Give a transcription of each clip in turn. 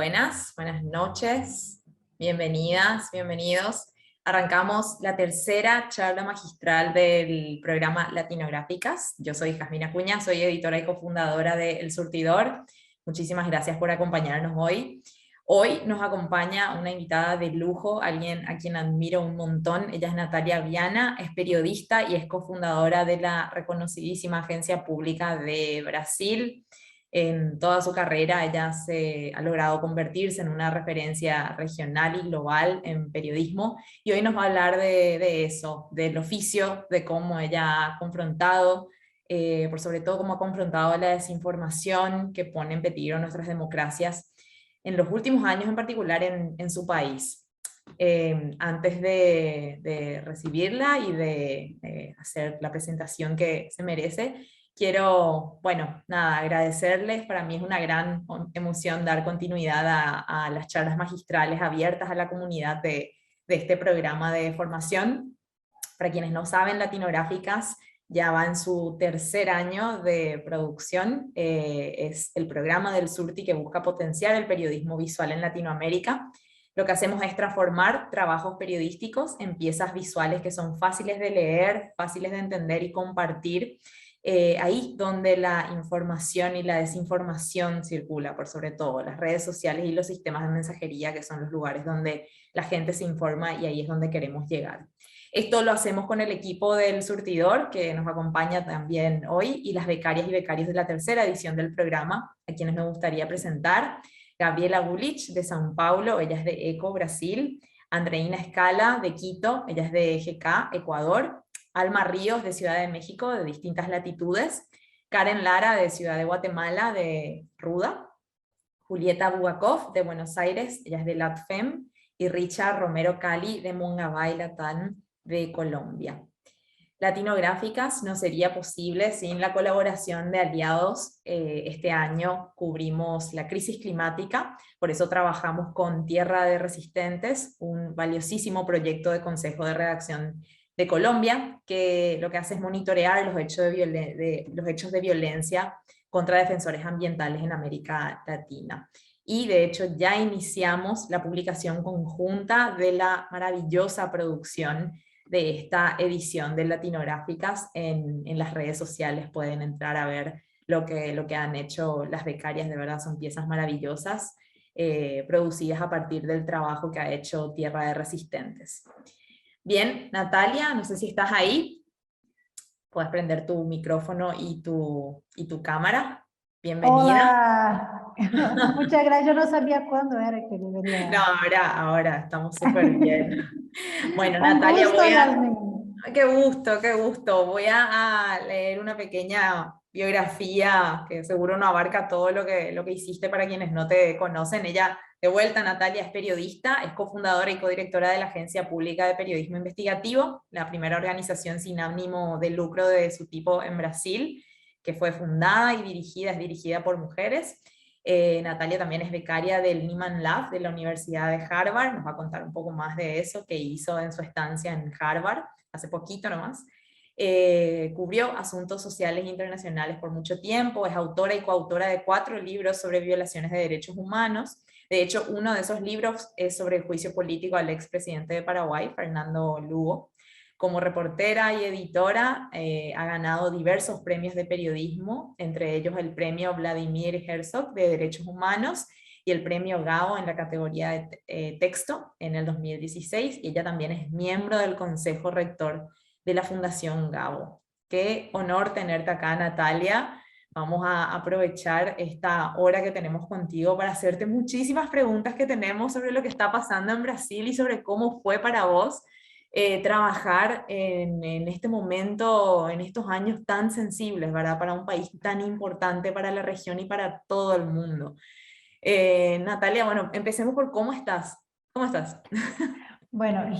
buenas noches, bienvenidas, bienvenidos. Arrancamos la tercera charla magistral del programa Latinográficas. Yo soy Jazmín Acuña, soy editora y cofundadora de El Surtidor. Muchísimas gracias por acompañarnos hoy. Hoy nos acompaña una invitada de lujo, alguien a quien admiro un montón. Ella es Natalia Viana, es periodista y es cofundadora de la reconocidísima agencia pública de Brasil. En toda su carrera ella ha logrado convertirse en una referencia regional y global en periodismo, y hoy nos va a hablar de eso, del oficio, de cómo ella ha confrontado, por sobre todo cómo ha confrontado la desinformación que pone en peligro nuestras democracias en los últimos años, en particular en su país. Antes de recibirla y de hacer la presentación que se merece, quiero, bueno, nada, agradecerles. Para mí es una gran emoción dar continuidad a las charlas magistrales abiertas a la comunidad de este programa de formación. Para quienes no saben, Latinográficas ya va en su tercer año de producción. Es el programa del Surti que busca potenciar el periodismo visual en Latinoamérica. Lo que hacemos es transformar trabajos periodísticos en piezas visuales que son fáciles de leer, fáciles de entender y compartir, ahí donde la información y la desinformación circula, por sobre todo las redes sociales y los sistemas de mensajería, que son los lugares donde la gente se informa, y ahí es donde queremos llegar. Esto lo hacemos con el equipo del Surtidor, que nos acompaña también hoy, y las becarias y becarios de la tercera edición del programa, a quienes me gustaría presentar. Gabriela Gulich, de São Paulo, ella es de ECO, Brasil. Andreina Escala, de Quito, ella es de GK, Ecuador. Alma Ríos, de Ciudad de México, de distintas latitudes. Karen Lara, de Ciudad de Guatemala, de Ruda. Julieta Bugakov, de Buenos Aires, ella es de LATFEM. Y Richard Romero Cali, de Mungabay, Latam, de Colombia. Latinográficas no sería posible sin la colaboración de aliados. Este año cubrimos la crisis climática, por eso trabajamos con Tierra de Resistentes, un valiosísimo proyecto de consejo de redacción de Colombia, que lo que hace es monitorear los hechos de violencia contra defensores ambientales en América Latina. Y de hecho ya iniciamos la publicación conjunta de la maravillosa producción de esta edición de Latinográficas en las redes sociales. Pueden entrar a ver lo que han hecho las becarias. De verdad son piezas maravillosas, producidas a partir del trabajo que ha hecho Tierra de Resistentes. Bien, Natalia, no sé si estás ahí. Puedes prender tu micrófono y tu cámara. Bienvenida. Hola, muchas gracias. Yo no sabía cuándo era que No, debería. ahora estamos súper bien. Bueno, Un Natalia, gusto, Yasmin. qué gusto, qué gusto. Voy a leer una pequeña biografía que seguro no abarca todo lo que hiciste para quienes no te conocen. Ella, de vuelta, Natalia, es periodista, es cofundadora y codirectora de la Agencia Pública de Periodismo Investigativo, la primera organización sin ánimo de lucro de su tipo en Brasil, que fue fundada y es dirigida por mujeres. Natalia también es becaria del Nieman Lab de la Universidad de Harvard. Nos va a contar un poco más de eso que hizo en su estancia en Harvard, hace poquito nomás. Cubrió asuntos sociales internacionales por mucho tiempo, es autora y coautora de 4 libros sobre violaciones de derechos humanos. De hecho, uno de esos libros es sobre el juicio político al expresidente de Paraguay, Fernando Lugo. Como reportera y editora, ha ganado diversos premios de periodismo, entre ellos el premio Vladimir Herzog de Derechos Humanos y el premio Gao en la categoría de texto en el 2016, y ella también es miembro del Consejo Rector de la Fundación Gabo. Qué honor tenerte acá, Natalia. Vamos a aprovechar esta hora que tenemos contigo para hacerte muchísimas preguntas que tenemos sobre lo que está pasando en Brasil y sobre cómo fue para vos trabajar en este momento, en estos años tan sensibles, ¿verdad? Para un país tan importante para la región y para todo el mundo. Natalia, bueno, empecemos por cómo estás. ¿Cómo estás? Bueno,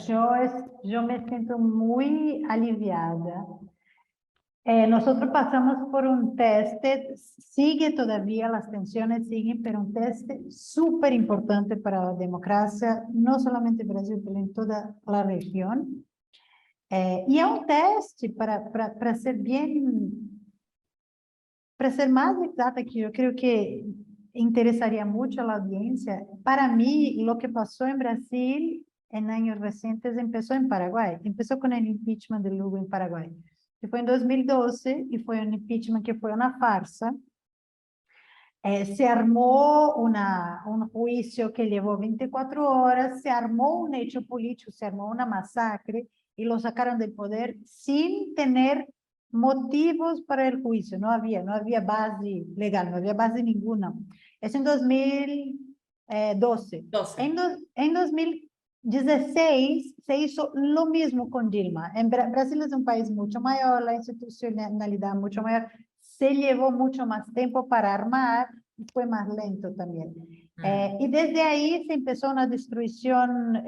yo me siento muy aliviada. Nosotros pasamos por un teste, sigue todavía, las tensiones siguen, pero un teste súper importante para la democracia, no solamente en Brasil, pero en toda la región. Y es un teste para ser bien, para ser más exata, que yo creo que interesaría mucho a la audiencia. Para mí, lo que pasó en Brasil en años recientes empezó en Paraguay. Empezó con el impeachment de Lugo en Paraguay, que fue en 2012 y fue un impeachment que fue una farsa. Se armó un juicio que llevó 24 horas, se armó un hecho político, se armó una masacre y lo sacaron del poder sin tener motivos para el juicio. No había base legal, no había base ninguna. Es en 2012. 12. En 2016 se hizo lo mismo con Dilma. Brasil es un país mucho mayor, la institucionalidad mucho mayor, se llevó mucho más tiempo para armar y fue más lento también. Y desde ahí se empezó una destrucción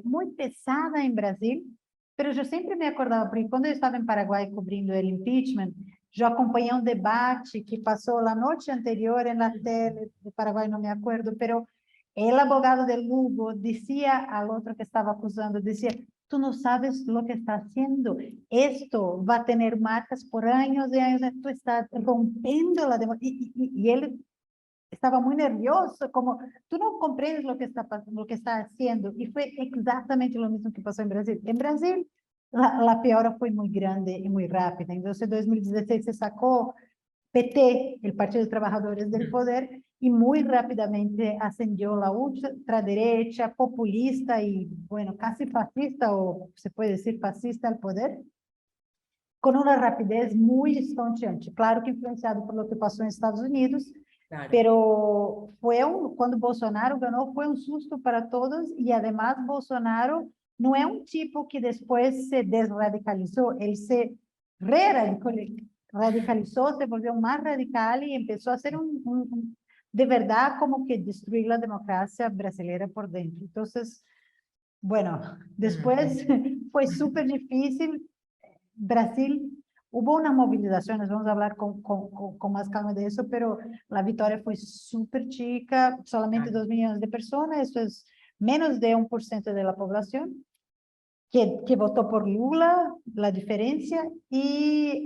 muy pesada en Brasil, pero yo siempre me acordaba, porque cuando yo estaba en Paraguay cubriendo el impeachment, yo acompañé un debate que pasó la noche anterior en la tele de Paraguay, no me acuerdo, pero el abogado de Lugo decía al otro que estaba acusando, decía, tú no sabes lo que está haciendo. Esto va a tener marcas por años y años. Tú estás rompiendo la democracia. Y él estaba muy nervioso, como, tú no comprendes lo que está haciendo. Y fue exactamente lo mismo que pasó en Brasil. En Brasil, la peora fue muy grande y muy rápida. Entonces, en 2016 se sacó PT, el Partido de Trabajadores del Poder, y muy rápidamente ascendió la ultraderecha, populista y, bueno, casi fascista, o se puede decir fascista al poder, con una rapidez muy estonteante. Claro que influenciado por lo que pasó en Estados Unidos, Claro. pero cuando Bolsonaro ganó, fue un susto para todos, y además Bolsonaro no es un tipo que después se desradicalizó, él se radicalizó, se volvió más radical y empezó a hacer de verdad como que destruir la democracia brasileña por dentro. Entonces, bueno, después fue súper difícil. Brasil, hubo unas movilizaciones, vamos a hablar con más calma de eso, pero la victoria fue súper chica, solamente 2 millones de personas, eso es menos de 1% de la población que votó por Lula, la diferencia, y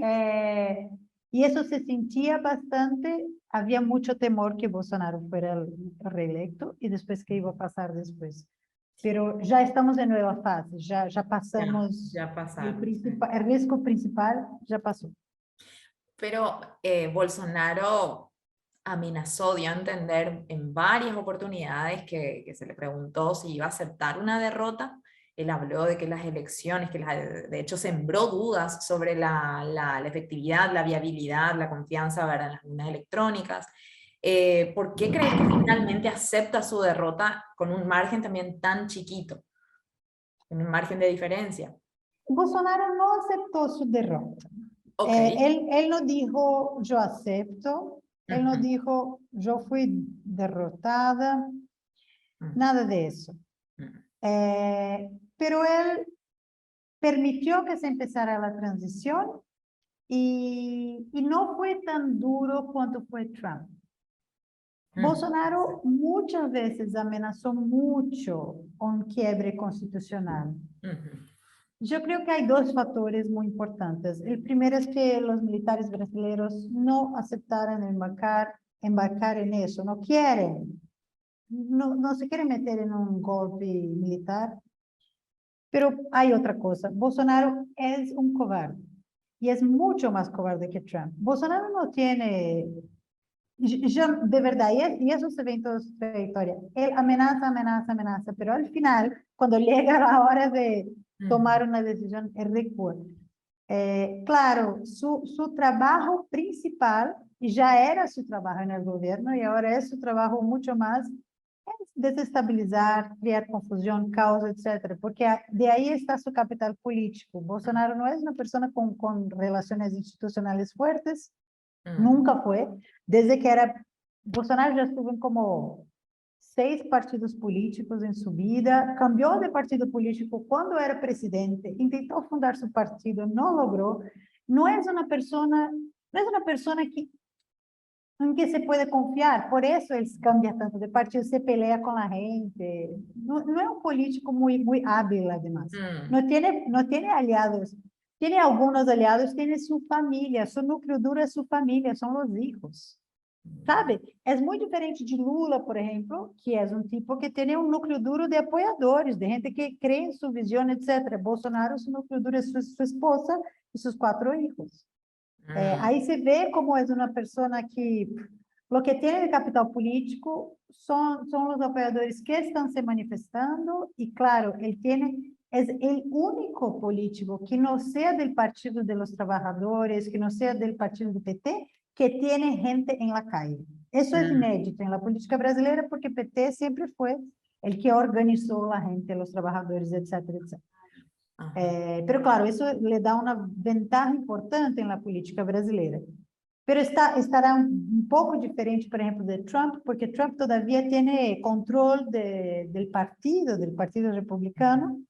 eso se sentía bastante, había mucho temor que Bolsonaro fuera el reelecto y después qué iba a pasar después. Pero ya estamos en nueva fase, ya pasamos Ya pasaron. el riesgo principal, ya pasó. Pero Bolsonaro amenazó, dio a entender en varias oportunidades que se le preguntó si iba a aceptar una derrota. Él habló de que las elecciones, de hecho sembró dudas sobre la efectividad, la viabilidad, la confianza, ¿verdad?, en las urnas electrónicas. ¿Por qué crees que finalmente acepta su derrota con un margen también tan chiquito, con un margen de diferencia? Bolsonaro no aceptó su derrota. Ok. Él no dijo, yo acepto, él no dijo, yo fui derrotada, nada de eso. Pero él permitió que se empezara la transición y no fue tan duro cuanto fue Trump. Bolsonaro muchas veces amenazó mucho con quiebre constitucional. Yo creo que hay 2 factores muy importantes. El primero es que los militares brasileños no aceptaron embarcar en eso, no quieren, no se quieren meter en un golpe militar. Pero hay otra cosa, Bolsonaro es un cobarde y es mucho más cobarde que Trump. Bolsonaro no tiene, de verdad, y eso se ve en toda su trayectoria, él amenaza, pero al final, cuando llega la hora de tomar una decisión, él recua. Claro, su trabajo principal, y ya era su trabajo en el gobierno, y ahora es su trabajo mucho más, es desestabilizar, crear confusión, caos, etcétera, porque de ahí está su capital político. Bolsonaro no es una persona con relaciones institucionales fuertes, nunca fue, desde que era, Bolsonaro ya estuvo en como 6 partidos políticos en su vida, cambió de partido político cuando era presidente, intentó fundar su partido, no logró, no es una persona en que se puede confiar, por eso él cambia tanto de partido, se pelea con la gente, no es un político muy hábil además, no tiene aliados, tiene algunos aliados, tiene su familia, su núcleo duro es su familia, son los hijos. sabe? É muito diferente de Lula, por exemplo, que é um tipo que tem um núcleo duro de apoiadores, de gente que crê em sua visão, etc. Bolsonaro, su núcleo duro é sua esposa e seus 4 filhos. Aí se vê como é uma pessoa que lo que tem de capital político são os apoiadores que estão se manifestando e, claro, ele tem é o único político que não seja do Partido dos Trabalhadores, que não seja do Partido do PT, que tem gente em la calle. Isso é inédito na política brasileira, porque PT sempre foi o que organizou a gente, os trabalhadores, etc, etc. Pero claro, isso le dá uma ventaja importante na política brasileira. Pero estará um pouco diferente, por exemplo, de Trump, porque Trump todavía tem controle del Partido Republicano,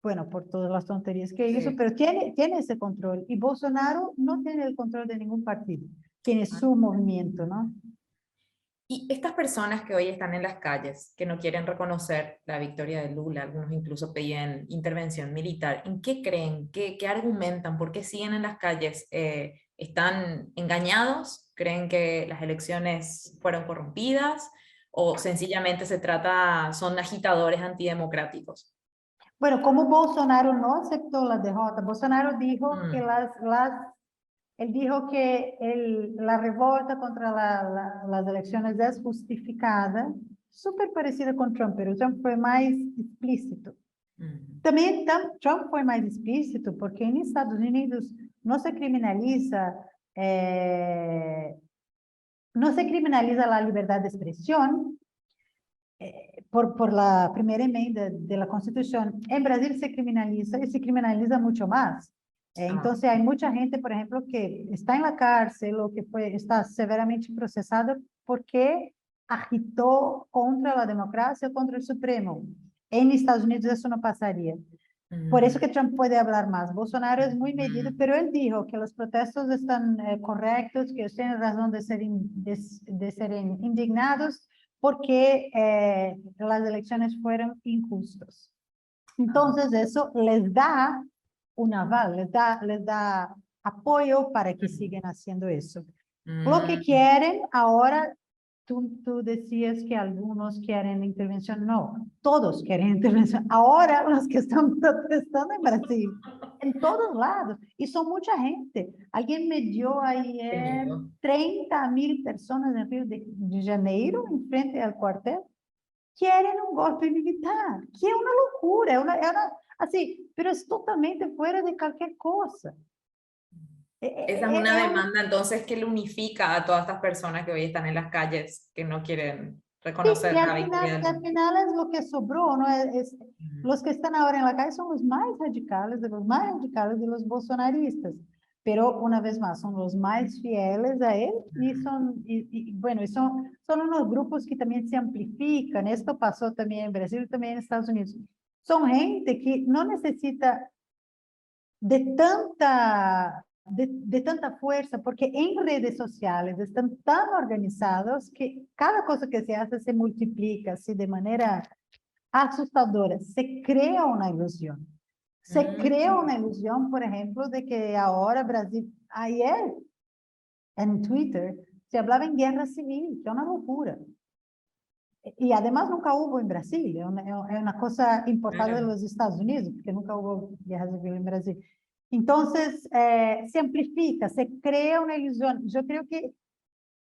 bueno, por todas as tonterias que hizo, pero tiene ese control. Y Bolsonaro no tiene el control de ningún partido, tiene su movimiento, ¿no? Y estas personas que hoy están en las calles, que no quieren reconocer la victoria de Lula, algunos incluso pedían intervención militar, ¿en qué creen? ¿Qué argumentan? ¿Por qué siguen en las calles? ¿Están engañados? ¿Creen que las elecciones fueron corrompidas? ¿O sencillamente son agitadores antidemocráticos? Bueno, como Bolsonaro no aceptó la derrota, Bolsonaro dijo que él dijo que la revolta contra las elecciones es justificada, súper parecida con Trump, pero Trump fue más explícito. Também Trump foi mais explícito, porque nos Estados Unidos não se criminaliza a liberdade de expressão por la primeira emenda de la Constituição. Em Brasil se criminaliza e se criminaliza muito mais. Então, há muita gente, por exemplo, que está na cárcel ou que está severamente processada porque agitou contra a democracia, contra o Supremo. Em Estados Unidos isso não passaria. Por isso que Trump pode falar mais. Bolsonaro é muito medido, mas ele disse que os protestos estão corretos, que eles têm razão de serem indignados, porque as eleições foram injustas. Então, isso les dá um aval, les dá apoio para que sigam fazendo isso. Lo que querem agora, tú decías que algunos quieren intervención. No, todos quieren intervención. Ahora los que están protestando en Brasil, en todos lados, y son mucha gente. Alguien me dio ayer 30.000 personas en Río de Janeiro, en frente al cuartel, quieren un golpe militar, que es una locura, así, pero es totalmente fuera de cualquier cosa. Esa es una demanda entonces que le unifica a todas estas personas que hoy están en las calles, que no quieren reconocer Sí, la victoria. al final es lo que sobró, ¿no? Los que están ahora en la calle son los más radicales de los bolsonaristas, pero una vez más son los más fieles a él bueno, y son unos grupos que también se amplifican. Esto pasó también en Brasil y también en Estados Unidos. Son gente que no necesita de tanta fuerza, porque en redes sociales están tan organizados que cada cosa que se hace se multiplica así de manera asustadora. Se crea una ilusión. Se crea una ilusión, por ejemplo, de que ahora Brasil, ayer en Twitter, se hablaba en guerra civil, que es una locura. Y además nunca hubo en Brasil, es una cosa importada de los Estados Unidos, porque nunca hubo guerra civil en Brasil. Entonces, se amplifica, se crea una ilusión. Yo creo que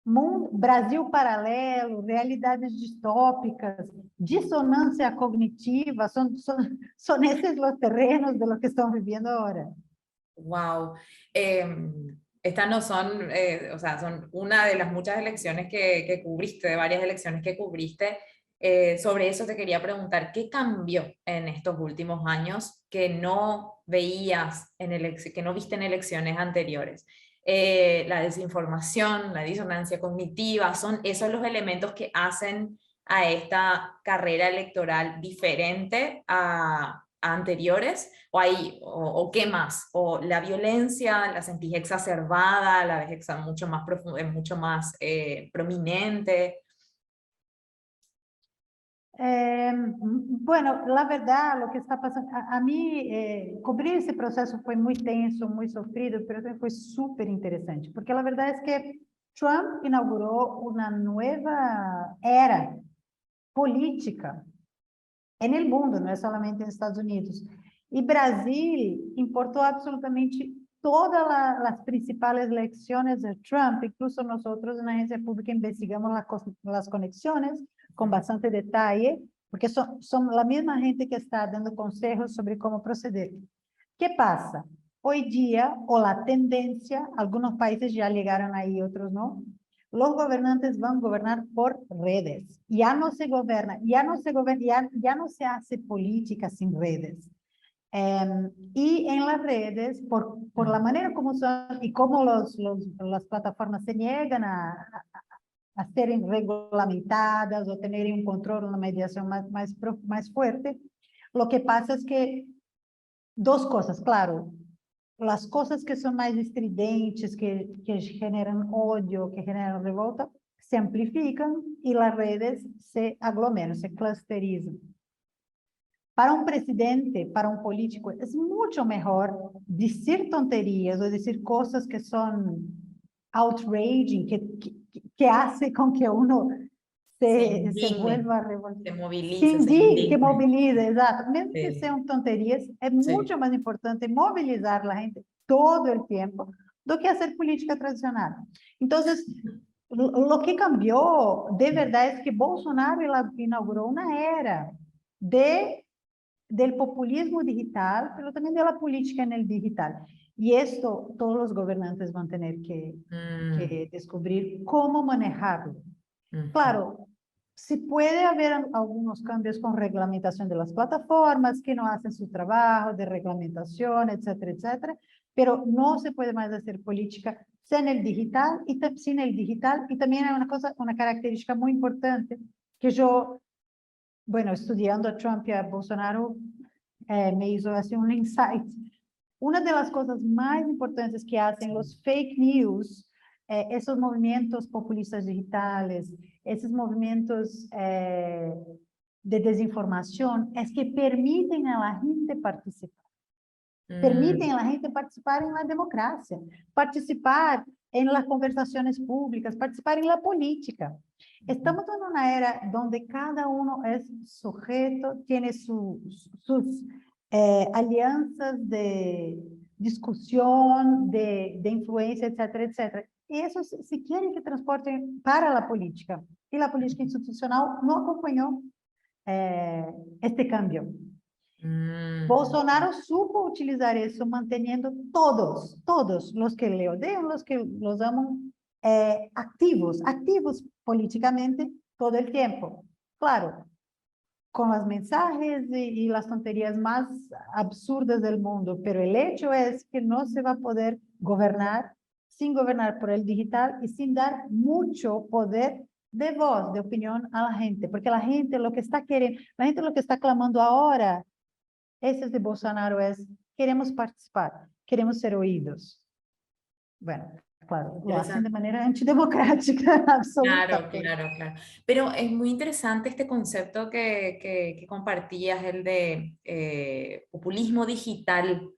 Brasil paralelo, realidades distópicas, disonancia cognitiva, son esos los terrenos de lo que estamos viviendo ahora. Wow. Estas no son, o sea, son una de las muchas elecciones que cubriste, de varias elecciones que cubriste. Sobre eso te quería preguntar, ¿qué cambió en estos últimos años que no veías, que no viste en elecciones anteriores? La desinformación, la disonancia cognitiva, son esos los elementos que hacen a esta carrera electoral diferente a anteriores, o qué más, o la violencia, la sentís exacerbada, la ves mucho más mucho más prominente. Bueno, la verdad, lo que está pasando, a mí cubrir ese proceso fue muy tenso, muy sufrido, pero también fue súper interesante, porque la verdad es que Trump inauguró una nueva era política en el mundo, no es solamente en Estados Unidos. Y Brasil importó absolutamente todas las principales lecciones de Trump. Incluso nosotros en la Agencia Pública investigamos las conexiones con bastante detalle, porque son la misma gente que está dando consejos sobre cómo proceder. ¿Qué pasa? Hoy día, o la tendencia, algunos países ya llegaron ahí, otros no, los gobernantes van a gobernar por redes. Ya no se gobierna, ya no se hace política sin redes. Y en las redes, por la manera como son y cómo las plataformas se niegan a serem regulamentadas ou terem um controle, uma mediação mais fuerte, lo que pasa es que dos cosas, claro, las cosas que son más estridentes, que generan odio, que generan revolta, se amplifican y las redes se aglomeran, se clusterizan. Para un presidente, para un político, es mucho mejor decir tonterías o decir cosas que son outraging, que hace con que uno se vuelva a revoltar. Se movilice, Se indigne, que moviliza, exato. Mesmo Sí. que sean tonterías, es Sí. mucho más importante movilizar a la gente todo el tiempo do que hacer política tradicional. Entonces, lo que cambió de verdad es que Bolsonaro inauguró una era del populismo digital, pero también de la política en el digital. Y esto todos los gobernantes van a tener que descubrir cómo manejarlo. Claro, sí puede haber algunos cambios con reglamentación de las plataformas que no hacen su trabajo de reglamentación, etcétera, etcétera, pero no se puede más hacer política sin el digital y también hay una característica muy importante que yo, bueno, estudiando a Trump y a Bolsonaro, me hizo así un insight. Una de las cosas más importantes que hacen los fake news, esos movimientos populistas digitales, esos movimientos de desinformación, es que permiten a la gente participar. Permiten a la gente participar en la democracia, participar en las conversaciones públicas, participar en la política. Estamos en una era donde cada uno es sujeto, tiene sus alianzas de discusión, de influencia, etcétera, etcétera. Y eso se quiere que transporten para la política. Y la política institucional no acompañó este cambio. Bolsonaro supo utilizar eso, manteniendo todos los que le odian, los que los aman, activos políticamente todo el tiempo. Claro, con los mensajes y las tonterías más absurdas del mundo, pero el hecho es que no se va a poder gobernar sin gobernar por el digital y sin dar mucho poder de voz, de opinión a la gente, porque la gente lo que está queriendo, la gente lo que está clamando ahora, ese de Bolsonaro es, queremos participar, queremos ser oídos. Bueno, claro, lo hacen de manera antidemocrática, absoluta. Claro. Pero es muy interesante este concepto que compartías, el de populismo digital,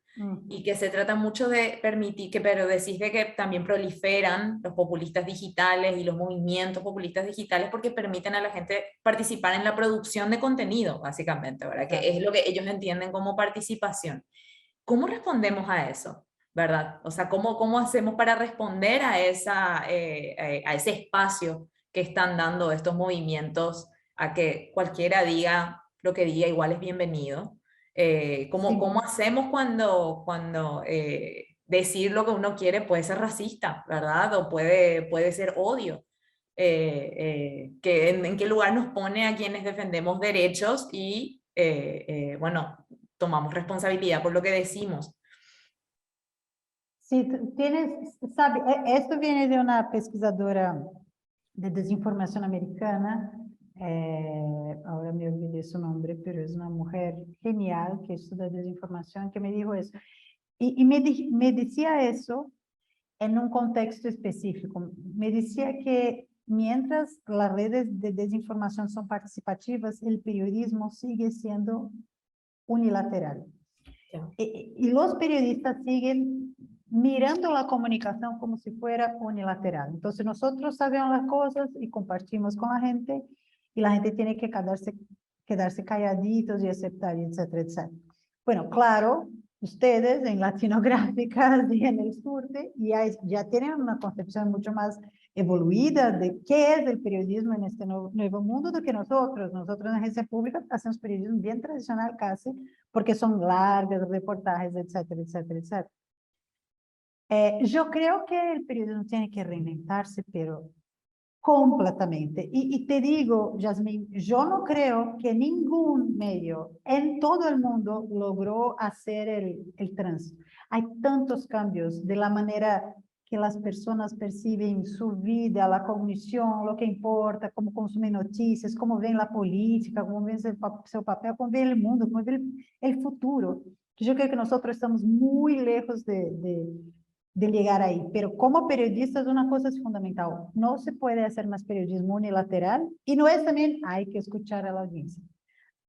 y que se trata mucho de permitir, pero decís de que también proliferan los populistas digitales y los movimientos populistas digitales porque permiten a la gente participar en la producción de contenido, básicamente, ¿verdad? Claro. Que es lo que ellos entienden como participación. ¿Cómo respondemos a eso? ¿Verdad? O sea, ¿cómo hacemos para responder a ese espacio que están dando estos movimientos a que cualquiera diga lo que diga, igual es bienvenido? ¿Cómo hacemos cuando decir lo que uno quiere puede ser racista, ¿verdad? O puede ser odio. ¿En qué lugar nos pone a quienes defendemos derechos y, bueno, tomamos responsabilidad por lo que decimos? Sí, sabe, esto viene de una pesquisadora de desinformación americana, ahora me olvidé su nombre, pero es una mujer genial que estudia desinformación, que me dijo eso. Y me decía eso en un contexto específico. Me decía que mientras las redes de desinformación son participativas, el periodismo sigue siendo unilateral. Y los periodistas siguen mirando la comunicación como si fuera unilateral. Entonces nosotros sabemos las cosas y compartimos con la gente y la gente tiene que quedarse calladitos y aceptar, etcétera, etcétera. Bueno, claro, ustedes en Latinográficas y en el surte ya tienen una concepción mucho más evoluida de qué es el periodismo en este nuevo mundo do que nosotros. Nosotros en la agencia pública hacemos periodismo bien tradicional casi, porque son largas reportajes, etcétera, etcétera, etcétera. Yo creo que el periodismo tiene que reinventarse, pero completamente. Y te digo, Yasmín, yo no creo que ningún medio en todo el mundo logró hacer el tránsito. Hay tantos cambios de la manera que las personas perciben su vida, la cognición, lo que importa, cómo consumen noticias, cómo ven la política, cómo ven seu papel, cómo ven el mundo, cómo ven el futuro. Yo creo que nosotros estamos muy lejos de llegar ahí. Pero como periodistas, una cosa es fundamental. No se puede hacer más periodismo unilateral y no es también, hay que escuchar a la audiencia.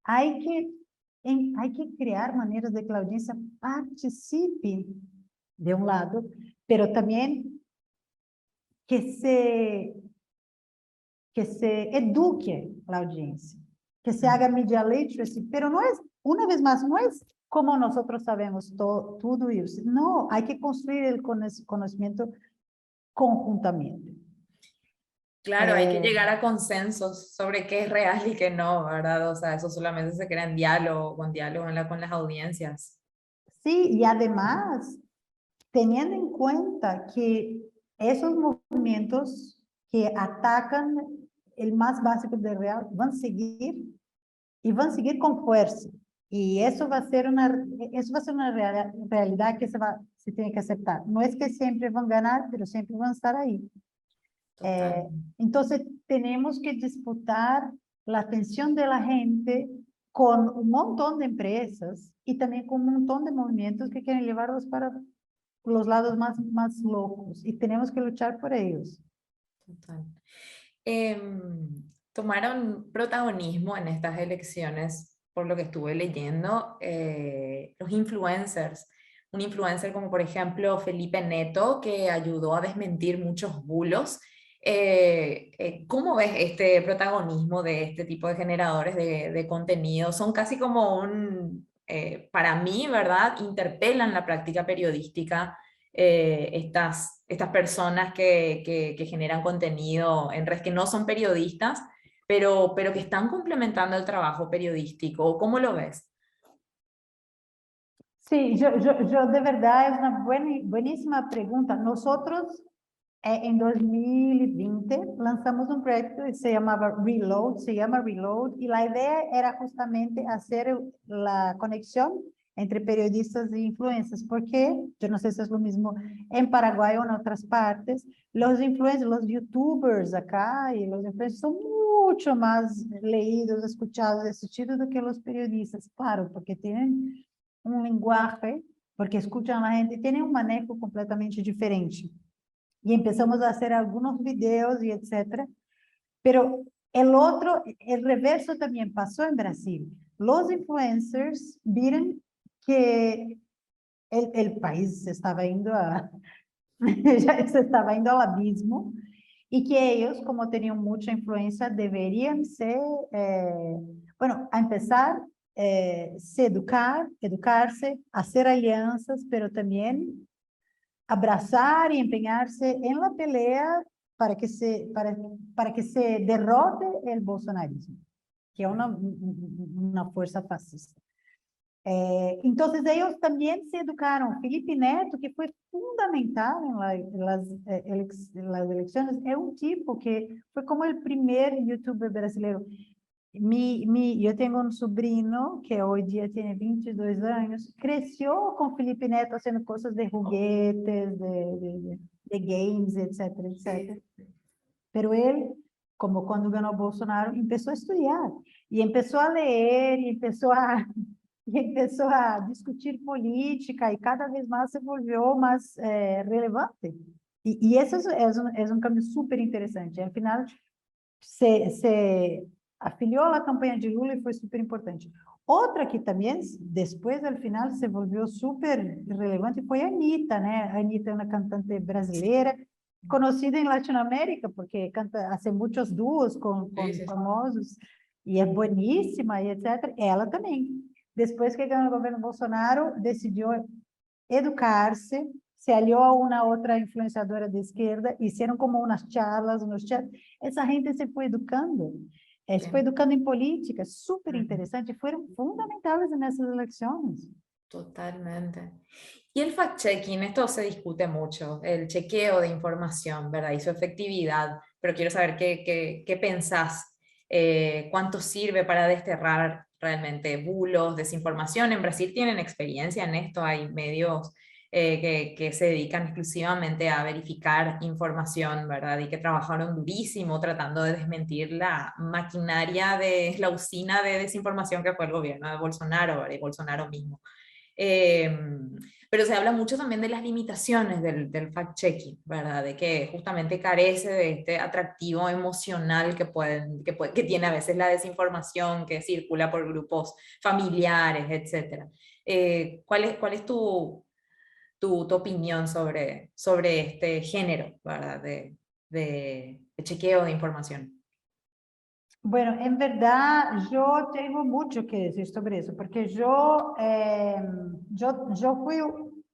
Hay que crear maneras de que la audiencia participe de un lado, pero también que se eduque la audiencia, que se haga media literacy, pero no es, una vez más, no es como nosotros sabemos todo eso. No, hay que construir el conocimiento conjuntamente. Claro, hay que llegar a consensos sobre qué es real y qué no, ¿verdad? O sea, eso solamente se crea en diálogo, con las audiencias. Sí, y además, teniendo en cuenta que esos movimientos que atacan el más básico del real van a seguir y van a seguir con fuerza. Y eso va a ser una realidad que se tiene que aceptar. No es que siempre van a ganar, pero siempre van a estar ahí. Total. Entonces, tenemos que disputar la atención de la gente con un montón de empresas y también con un montón de movimientos que quieren llevarlos para los lados más locos y tenemos que luchar por ellos. Total. Tomaron protagonismo en estas elecciones, por lo que estuve leyendo, los influencers. Un influencer como por ejemplo Felipe Neto, que ayudó a desmentir muchos bulos. ¿Cómo ves este protagonismo de este tipo de generadores de contenido? Son casi como para mí, ¿verdad? Interpelan la práctica periodística, estas personas que generan contenido en redes que no son periodistas, pero que están complementando el trabajo periodístico. ¿Cómo lo ves? Sí, yo de verdad es una buenísima pregunta. Nosotros en 2020 lanzamos un proyecto que se llama Reload, y la idea era justamente hacer la conexión entre periodistas e influencers, porque yo no sé si es lo mismo en Paraguay o en otras partes, los influencers, los youtubers acá y los influencers son mucho más leídos, escuchados, assistidos do que los periodistas, claro, porque tienen un lenguaje, porque escuchan a la gente, tienen un manejo completamente diferente. Y empezamos a hacer algunos videos y etcétera. Pero el reverso también pasó en Brasil. Los influencers vieron que el país se estaba yendo ya se estaba yendo al abismo y que ellos, como tenían mucha influencia, deberían bueno, a empezar, educarse, hacer alianzas, pero también abrazar y empeñarse en la pelea para que se derrote el bolsonarismo, que es una fuerza fascista. Entonces, ellos también se educaron. Felipe Neto, que fue fundamental en las elecciones, es un tipo que fue como el primer youtuber brasileño. Yo tengo un sobrino que hoy día tiene 22 años, creció con Felipe Neto haciendo cosas de juguetes, de games, etcétera, etcétera. Pero él, como cuando ganó Bolsonaro, empezó a estudiar y empezó a leer y y empezó a discutir política y cada vez más se volvió más relevante. Y eso es un cambio súper interesante. Al final, se afiliou à campanha de Lula e foi super importante. Outra que também, depois, al final, se volvió súper relevante foi a Anitta, né? A Anitta é uma cantante brasileira, conhecida em Latinoamérica, porque canta, hace muitos duos com Sí. famosos, e é boníssima, e etc. Ela também. Depois que ganhou o governo Bolsonaro, decidiu educar-se, se aliou a uma outra influenciadora de esquerda, hicieron como umas charlas, unos chats. Essa gente se foi educando. Se foi educando em política, súper interessante, foram fundamentais nessas eleições. Totalmente. Y el fact-checking, esto se discute mucho, el chequeo de información, ¿verdad? Y su efectividad, pero quiero saber qué pensás, cuánto sirve para desterrar realmente bulos, desinformación. En Brasil tienen experiencia en esto, hay medios que se dedican exclusivamente a verificar información, ¿verdad? Y que trabajaron durísimo tratando de desmentir la maquinaria de la usina de desinformación que fue el gobierno de Bolsonaro, ¿verdad? Y Bolsonaro mismo. Eh, pero se habla mucho también de las limitaciones del fact-checking, ¿verdad? De que justamente carece de este atractivo emocional que tiene a veces la desinformación que circula por grupos familiares, etc. ¿Cuál es tu opinión sobre este género, ¿verdad? De chequeo de información? Bueno, en verdad yo tengo mucho que decir sobre eso, porque yo fui,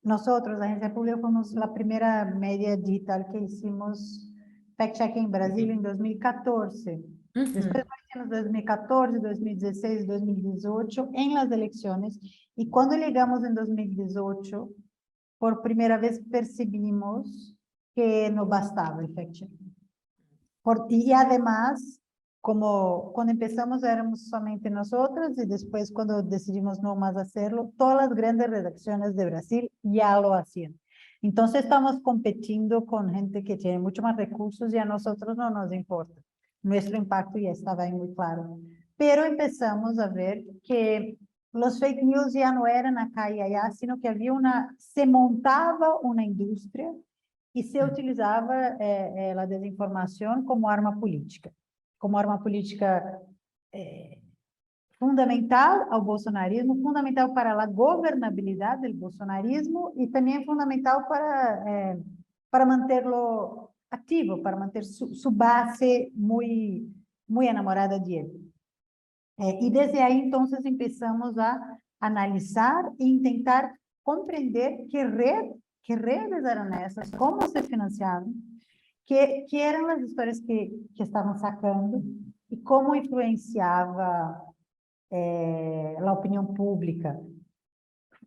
nosotros, la Agencia Pública, fuimos la primera media digital que hicimos fact-check en Brasil en 2014. Después Ujú. lo hicimos 2014, 2016, 2018 en las elecciones. Y cuando llegamos en 2018, por primera vez percibimos que no bastaba el fact-check. Y además, como cuando empezamos éramos solamente nosotras y después cuando decidimos no más hacerlo, todas las grandes redacciones de Brasil ya lo hacían. Entonces estamos compitiendo con gente que tiene mucho más recursos y a nosotros no nos importa. Nuestro impacto ya estaba ahí muy claro. Pero empezamos a ver que los fake news ya no eran acá y allá, sino que se montaba una industria e se utilizava a desinformação como arma política fundamental ao bolsonarismo, fundamental para a governabilidade do bolsonarismo e também fundamental para mantê-lo ativo, para manter sua base muito enamorada de ele. E desde aí, então, começamos a analisar e tentar compreender que redes eram essas, como se financiavam, que eram as histórias que estavam sacando e como influenciava a opinião pública.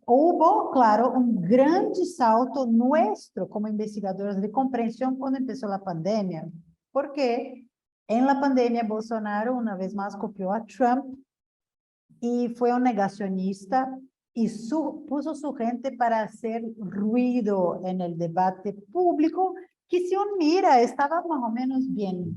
Houve, claro, grande salto nosso como investigadores de compreensão quando começou a pandemia, porque em la pandemia Bolsonaro uma vez mais copiou a Trump e foi negacionista e puso su gente para hacer ruido en el debate público, que si uno mira, estaba más o menos bien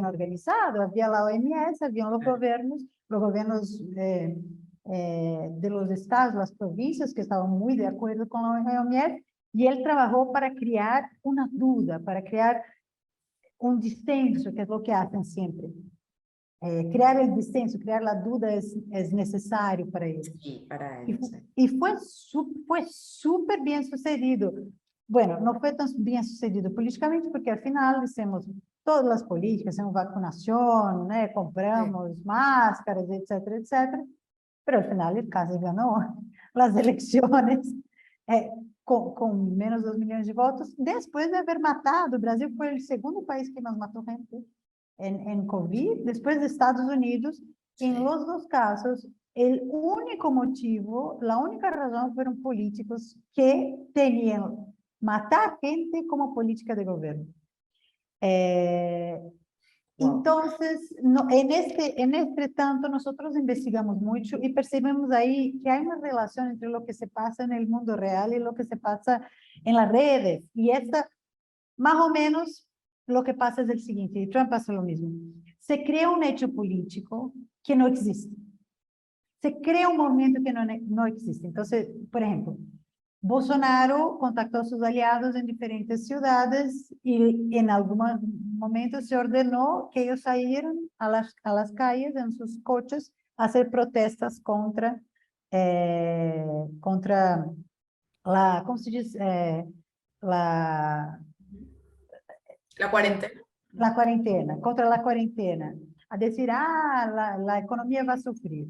organizado. Había la OMS, habían los gobiernos de los estados, las provincias, que estaban muy de acuerdo con la OMS, y él trabajó para crear una duda, para crear un disenso, que es lo que hacen siempre. Criar el disenso, crear la duda es necesario para ellos. Sí, para él, sí. Y fue súper bien sucedido. Bueno, no fue tan bien sucedido políticamente, porque al final hicimos todas las políticas, hicimos vacunación, ¿no? Compramos máscaras, etcétera, etcétera. Pero al final el casi ganó las elecciones con menos de 2 milhões de votos, después de haber matado. Brasil foi o segundo país que mais matou gente en COVID, después de Estados Unidos. Sí. En los dos casos, el único motivo, la única razón fueron políticos que tenían matar gente como política de gobierno. Wow. Entonces, en este tanto, nosotros investigamos mucho y percibimos ahí que hay una relación entre lo que se pasa en el mundo real y lo que se pasa en las redes. Y esta, más o menos, lo que pasa es el siguiente, y Trump hace lo mismo. Se crea un hecho político que no existe. Se crea un movimiento que no existe. Entonces, por ejemplo, Bolsonaro contactó a sus aliados en diferentes ciudades y en algún momento se ordenó que ellos salieran a las calles en sus coches hacer protestas contra, contra la, ¿cómo se dice? La cuarentena. La cuarentena, contra la cuarentena. A decir, la economía va a sufrir.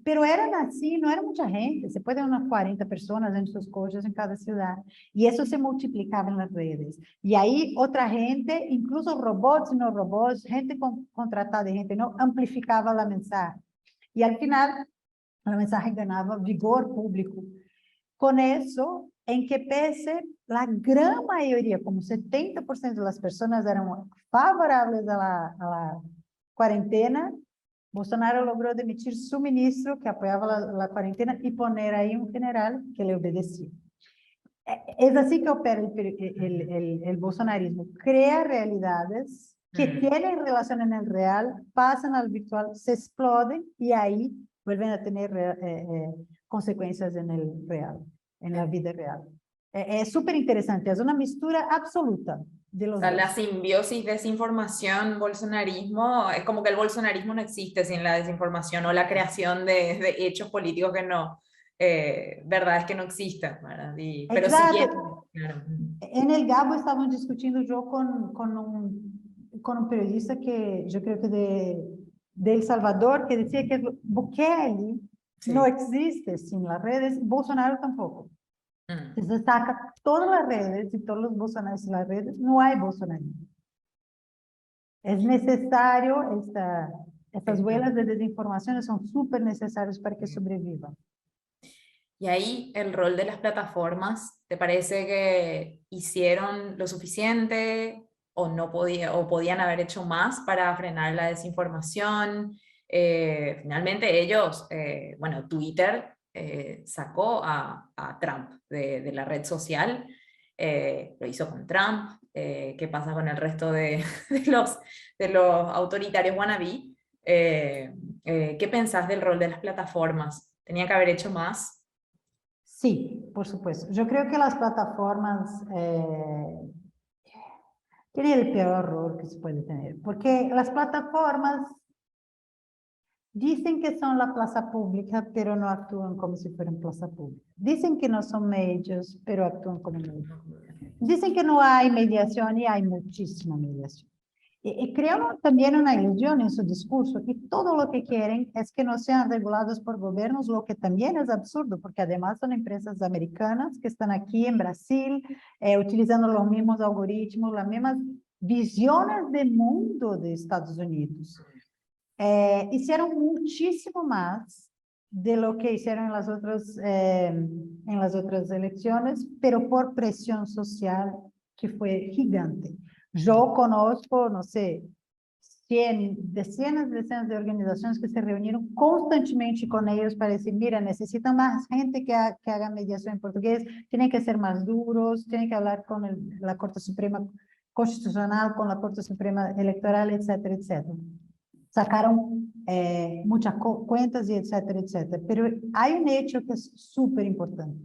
Pero eran así, no era mucha gente, se puede unas 40 personas en sus coches en cada ciudad, y eso se multiplicaba en las redes. Y ahí otra gente, incluso robots y no robots, gente contratada y gente no, amplificaba la mensaje. Y al final, la mensaje ganaba vigor público. Con eso, en que pese la gran mayoría, como 70% de las personas eran favorables a la cuarentena, Bolsonaro logró demitir su ministro que apoyaba la cuarentena y poner ahí un general que le obedecía. Es así que opera el bolsonarismo. Crea realidades que tienen relación en el real, pasan al virtual, se exploden y ahí vuelven a tener consecuencias en el real, en la vida real. Es súper interesante, es una mistura absoluta de los O sea, dos. la simbiosis, desinformación, bolsonarismo, es como que el bolsonarismo no existe sin la desinformación o la creación de hechos políticos que no, verdad es que no existen, ¿verdad? Pero sí bien, Exato. claro. En el Gabo estaban discutiendo yo con un periodista que yo creo que de El Salvador, que decía que Bukele no Sí. existe sin las redes, Bolsonaro tampoco. Mm. Si se saca todas las redes y todos los bolsonaristas en las redes, no hay bolsonarismo. Es necesario, estas huellas de desinformación son súper necesarias para que sobrevivan. Y ahí el rol de las plataformas, ¿te parece que hicieron lo suficiente o no o podían haber hecho más para frenar la desinformación? Finalmente ellos, bueno, Twitter sacó a Trump de la red social, lo hizo con Trump. ¿Qué pasa con el resto de los autoritarios wannabe? ¿Qué pensás del rol de las plataformas? ¿Tenía que haber hecho más? Sí, por supuesto. Yo creo que las plataformas tienen el peor error que se puede tener, porque las plataformas dicen que son la plaza pública, pero no actúan como si fueran plaza pública. Dicen que no son medios, pero actúan como medios. Dicen que no hay mediación y hay muchísima mediación. Y crean también una ilusión en su discurso y todo lo que quieren es que no sean regulados por gobiernos, lo que también es absurdo, porque además son empresas americanas que están aquí en Brasil, utilizando los mismos algoritmos, las mismas visiones de mundo de Estados Unidos. Hicieron muchísimo más de lo que hicieron en las otras elecciones, pero por presión social que fue gigante. Yo conozco, no sé, decenas de organizaciones que se reunieron constantemente con ellos para decir, mira, necesitan más gente que haga mediación en portugués, tienen que ser más duros, tienen que hablar con la Corte Suprema Constitucional, con la Corte Suprema Electoral, etcétera, etcétera. Sacaron muchas cuentas y etcétera, etcétera. Pero hay un hecho que es súper importante.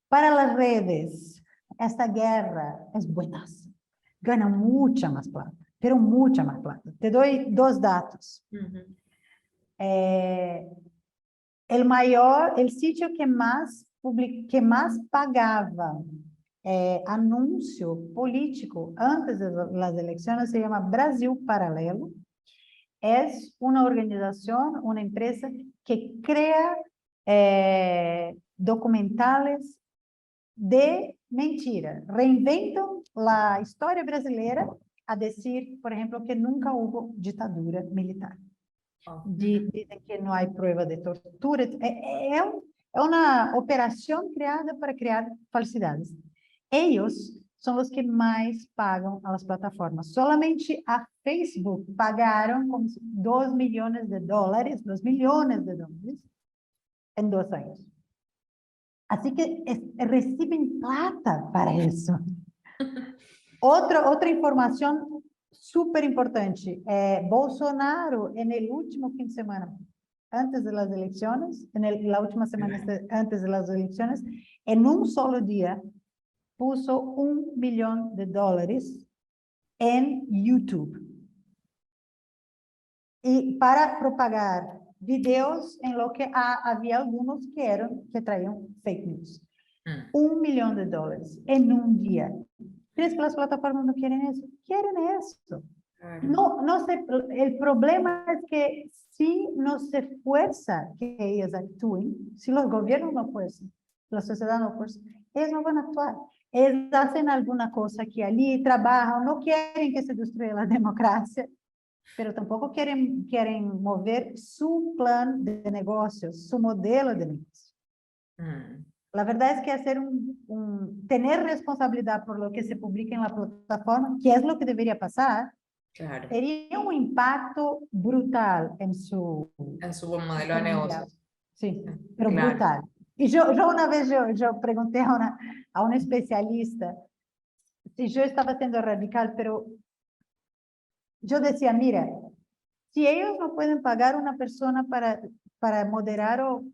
Para las redes, esta guerra es buena. Gana mucha más plata, pero mucha más plata. Te doy dos datos. El sitio que más pagaba anuncio político antes de las elecciones se llama Brasil Paralelo. Es una organización, una empresa que crea documentales de mentira. Reinventam la historia brasileira a decir, por ejemplo, que nunca hubo ditadura militar. Dicen que no hay prueba de tortura. É uma operação criada para criar falsidades. Eles são os que mais pagam às plataformas. Solamente a Facebook pagaram como 2 milhões de dólares, 2 milhões de dólares em 2 anos. Assim que recebem plata para isso. Outra informação súper importante. Bolsonaro, en el último fin de semana, antes de las elecciones, la última semana antes de las elecciones, en un solo día, puso $1 millón en YouTube. y para propagar videos en lo que había algunos que traían fake news. $1 millón en un día. ¿Crees que las plataformas no quieren eso? Quieren eso. Claro. No sé, el problema es que si no se fuerza que ellos actúen, si los gobiernos no fuerzan, la sociedad no fuerza, ellos no van a actuar. Ellos hacen alguna cosa que allí trabajan, no quieren que se destruya la democracia, pero tampoco quieren mover su plan de negocios, su modelo de negocio. La verdad es que hacer tener responsabilidad por lo que se publica en la plataforma, que es lo que debería pasar, Claro. sería un impacto brutal en su modelo de negocios. Sí, pero claro. brutal. Y yo una vez yo pregunté a una especialista si yo estaba siendo radical, pero yo decía, mira, si ellos no pueden pagar una persona para moderar o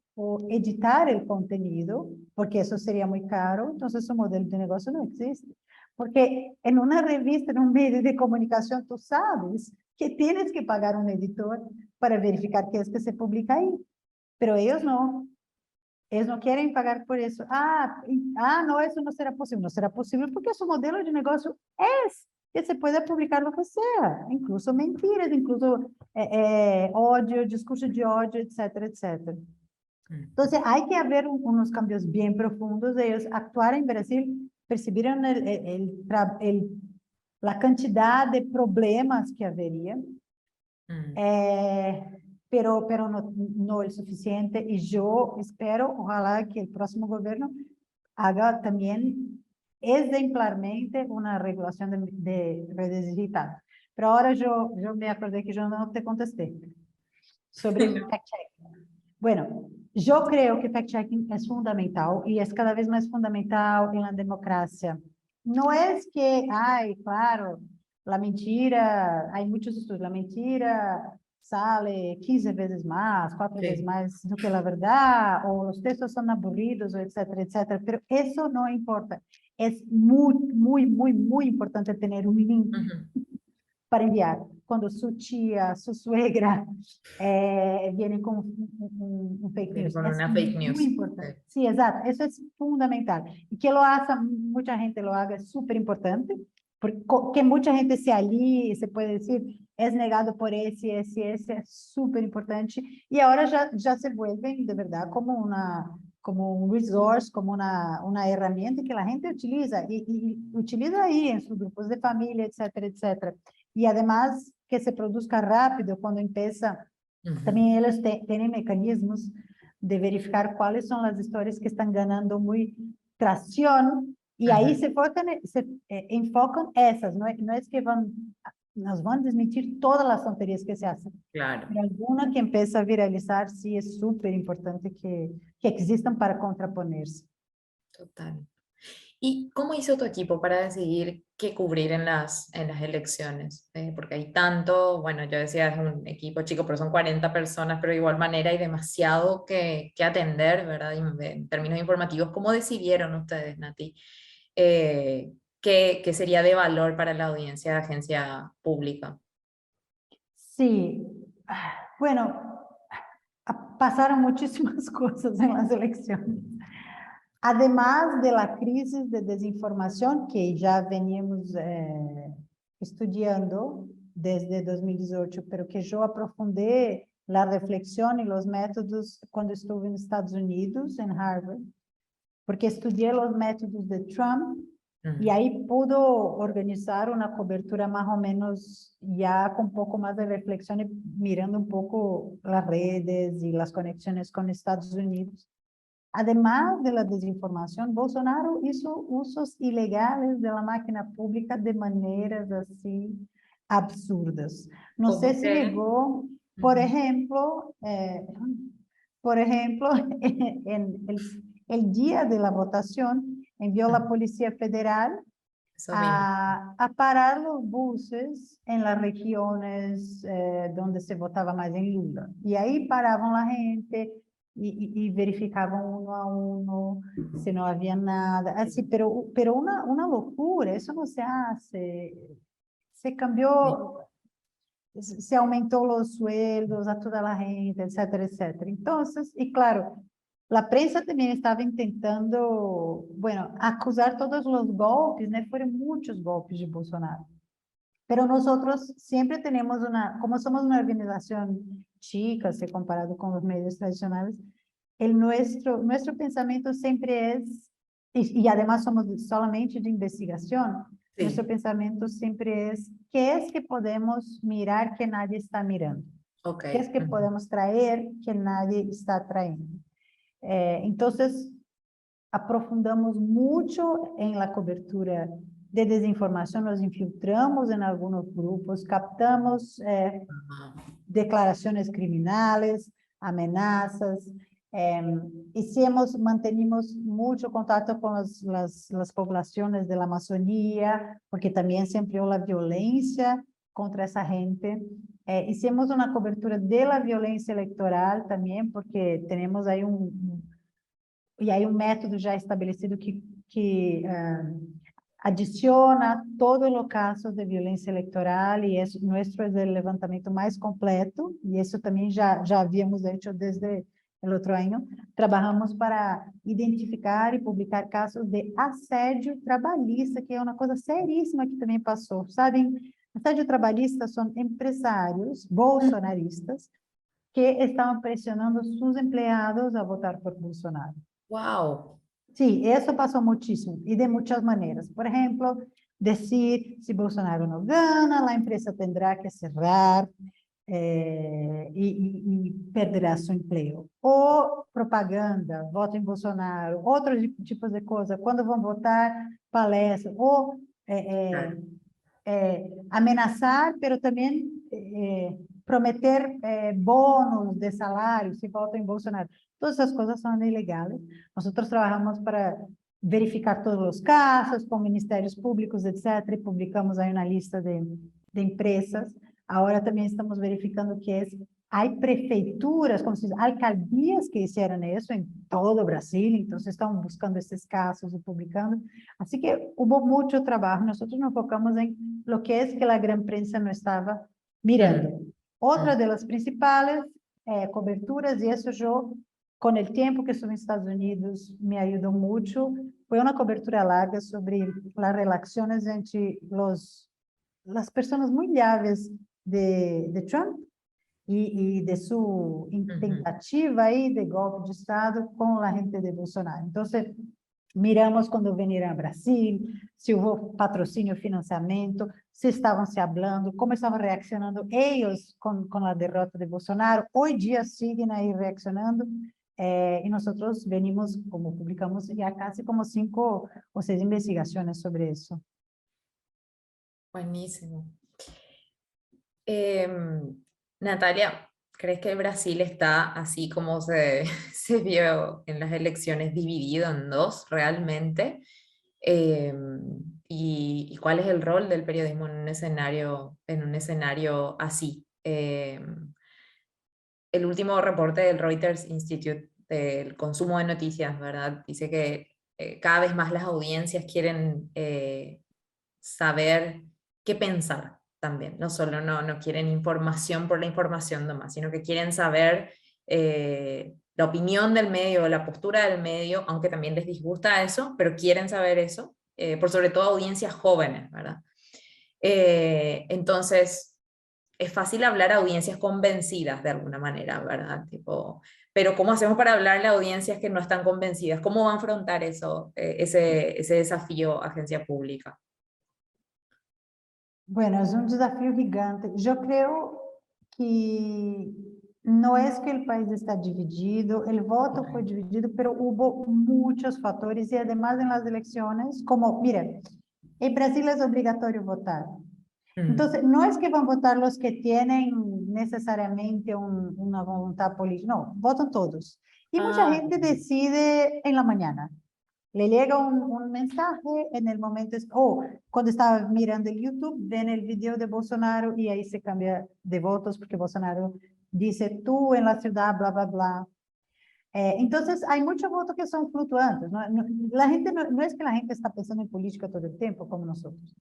editar el contenido, porque eso sería muy caro, entonces su modelo de negocio no existe. Porque en una revista, en un medio de comunicación, tú sabes que tienes que pagar un editor para verificar qué es que se publica ahí. Pero ellos no. Ellos no quieren pagar por eso. No, eso no será posible. No será posible porque su modelo de negocio es que se pueda publicar lo que sea, incluso mentiras, incluso odio, discurso de odio, etcétera, etcétera. Entonces, hay que haber unos cambios bien profundos. Ellos actuar en Brasil, percibieron la cantidad de problemas que habería, pero no el suficiente. Y yo espero, ojalá que el próximo gobierno haga también ejemplarmente una regulación de redes digitales. Pero ahora yo me acordé que yo no te contesté sobre fact-checking. Bueno, yo creo que fact-checking es fundamental y es cada vez más fundamental en la democracia. No es que, claro, la mentira, hay muchos estudios, la mentira sale 15 veces más, 4 veces más do que la verdad, o los textos son aburridos, etcétera, etcétera, pero eso no importa. Es muy, muy, muy, muy importante tener un link para enviar. Cuando su tía, su suegra vienen con un fake news. Con Es una fake news. muy importante. Sí, exacto. Eso es fundamental. Y que lo haga, mucha gente lo haga, es súper importante. Porque mucha gente se alíe, se puede decir, es negado por ese, es súper importante. Y ahora ya se vuelven, de verdad, como un resource, como una herramienta que la gente utiliza y utiliza ahí en sus grupos de familia, etcétera, etcétera. Y además que se produzca rápido cuando empieza. También ellos tienen mecanismos de verificar cuáles son las historias que están ganando muy tracción y ahí se enfocan esas, no es que nos van a desmentir todas las tonterías que se hacen. Claro. Pero alguna que empieza a viralizar, sí es súper importante que existan para contraponerse. Total. ¿Y cómo hizo tu equipo para decidir qué cubrir en las elecciones? Porque hay tanto, bueno, yo decía, es un equipo chico, pero son 40 personas, pero de igual manera hay demasiado que atender, ¿verdad? En términos informativos, ¿cómo decidieron ustedes, Nati, qué sería de valor para la audiencia de agencia pública? Sí, bueno, pasaron muchísimas cosas en las elecciones. Además de la crisis de desinformación que ya veníamos estudiando desde 2018, pero que yo aprofundé la reflexión y los métodos cuando estuve en Estados Unidos, en Harvard, porque estudié los métodos de Trump y ahí pudo organizar una cobertura más o menos ya con un poco más de reflexión y mirando un poco las redes y las conexiones con Estados Unidos. Además de la desinformación, Bolsonaro hizo usos ilegales de la máquina pública de maneras así absurdas. No sé si llegó, por ejemplo, en el día de la votación, envió la Policía Federal a parar los buses en las regiones donde se votaba más en Lula. Y ahí paraban la gente y verificaban uno a uno si no había nada. Así, pero una locura, eso no se hace. Se cambió se aumentó los sueldos a toda la gente, etcétera, etcétera. Entonces, y claro, la prensa también estaba intentando, bueno, acusar todos los golpes, ¿no? Fueron muchos golpes de Bolsonaro. Pero nosotros siempre tenemos como somos una organización chica, si comparado con los medios tradicionales, nuestro pensamiento siempre es, y además somos solamente de investigación, nuestro Sí. pensamiento siempre es, ¿qué es que podemos mirar que nadie está mirando? Ok. ¿Qué es que podemos traer que nadie está trayendo? Entonces, aprofundamos mucho en la cobertura de desinformación, nos infiltramos en algunos grupos, captamos Ajá. declaraciones criminales, amenazas, mantenimos mucho contacto con las poblaciones de la Amazonía, porque también se empleó la violencia contra esa gente. Hicimos una cobertura de la violencia electoral también, porque tenemos ahí un método já estabelecido que adiciona todos os casos de violência eleitoral e nosso é o levantamento mais completo e isso também já havíamos feito desde o outro ano. Trabalhamos para identificar e publicar casos de assédio trabalhista, que é uma coisa seríssima que também passou. Sabem, assédio trabalhista são empresários bolsonaristas que estavam pressionando seus empregados a votar por Bolsonaro. Wow. Sí, eso pasó muchísimo y de muchas maneras. Por ejemplo, decir, si Bolsonaro no gana, la empresa tendrá que cerrar y perderá su empleo. O propaganda, voto em Bolsonaro, outros tipos de coisa. Quando vão votar, palestra. Ou Claro. amenazar, pero também prometer bônus de salário se votam em Bolsonaro. Todas essas coisas são ilegais. Nós trabalhamos para verificar todos os casos com ministérios públicos, etc. E publicamos aí uma lista de empresas. Agora também estamos verificando que há prefeituras, como se diz, alcaldias que fizeram isso em todo o Brasil, então estão buscando esses casos e publicando. Assim que houve muito trabalho. Nós nos focamos em lo que es que la gran prensa no estaba mirando. Otra de las principales coberturas, y eso yo, con el tiempo que estuve en Estados Unidos, me ayudó mucho, fue una cobertura larga sobre las relaciones entre las personas muy llaves de Trump y de su tentativa ahí de golpe de Estado con la gente de Bolsonaro. Entonces, miramos quando vieram a Brasil, se houve patrocínio, financiamento, se estavam se hablando, como estavam reaccionando eles com a derrota de Bolsonaro. Hoje dia siguen aí reaccionando e nós venimos, como publicamos já quase como 5 ou 6 investigações sobre isso. Buenísimo. Natalia, ¿crees que Brasil está así como se vio en las elecciones, dividido en dos realmente? ¿Y cuál es el rol del periodismo en un escenario así? El último reporte del Reuters Institute del consumo de noticias, ¿verdad? Dice que cada vez más las audiencias quieren saber qué pensar también. No solo no quieren información por la información nomás, sino que quieren saber la opinión del medio, la postura del medio, aunque también les disgusta eso, pero quieren saber eso, por sobre todo audiencias jóvenes, ¿verdad? Entonces, es fácil hablar a audiencias convencidas de alguna manera, ¿verdad? Tipo, pero ¿cómo hacemos para hablarle a audiencias que no están convencidas? ¿Cómo van a afrontar eso, ese desafío agencia pública? Bueno, es un desafío gigante. Yo creo que no es que el país está dividido, el voto fue dividido, pero hubo muchos factores y además en las elecciones, como, mira, en Brasil es obligatorio votar. Entonces, no es que van a votar los que tienen necesariamente una voluntad política, no, votan todos. Y mucha gente decide en la mañana. Le llega un mensaje en el momento, cuando estaba mirando el YouTube, ven el video de Bolsonaro y ahí se cambia de votos porque Bolsonaro dice tú en la ciudad, bla, bla, bla. Entonces, hay muchos votos que son fluctuantes. La gente no es que la gente está pensando en política todo el tiempo, como nosotros.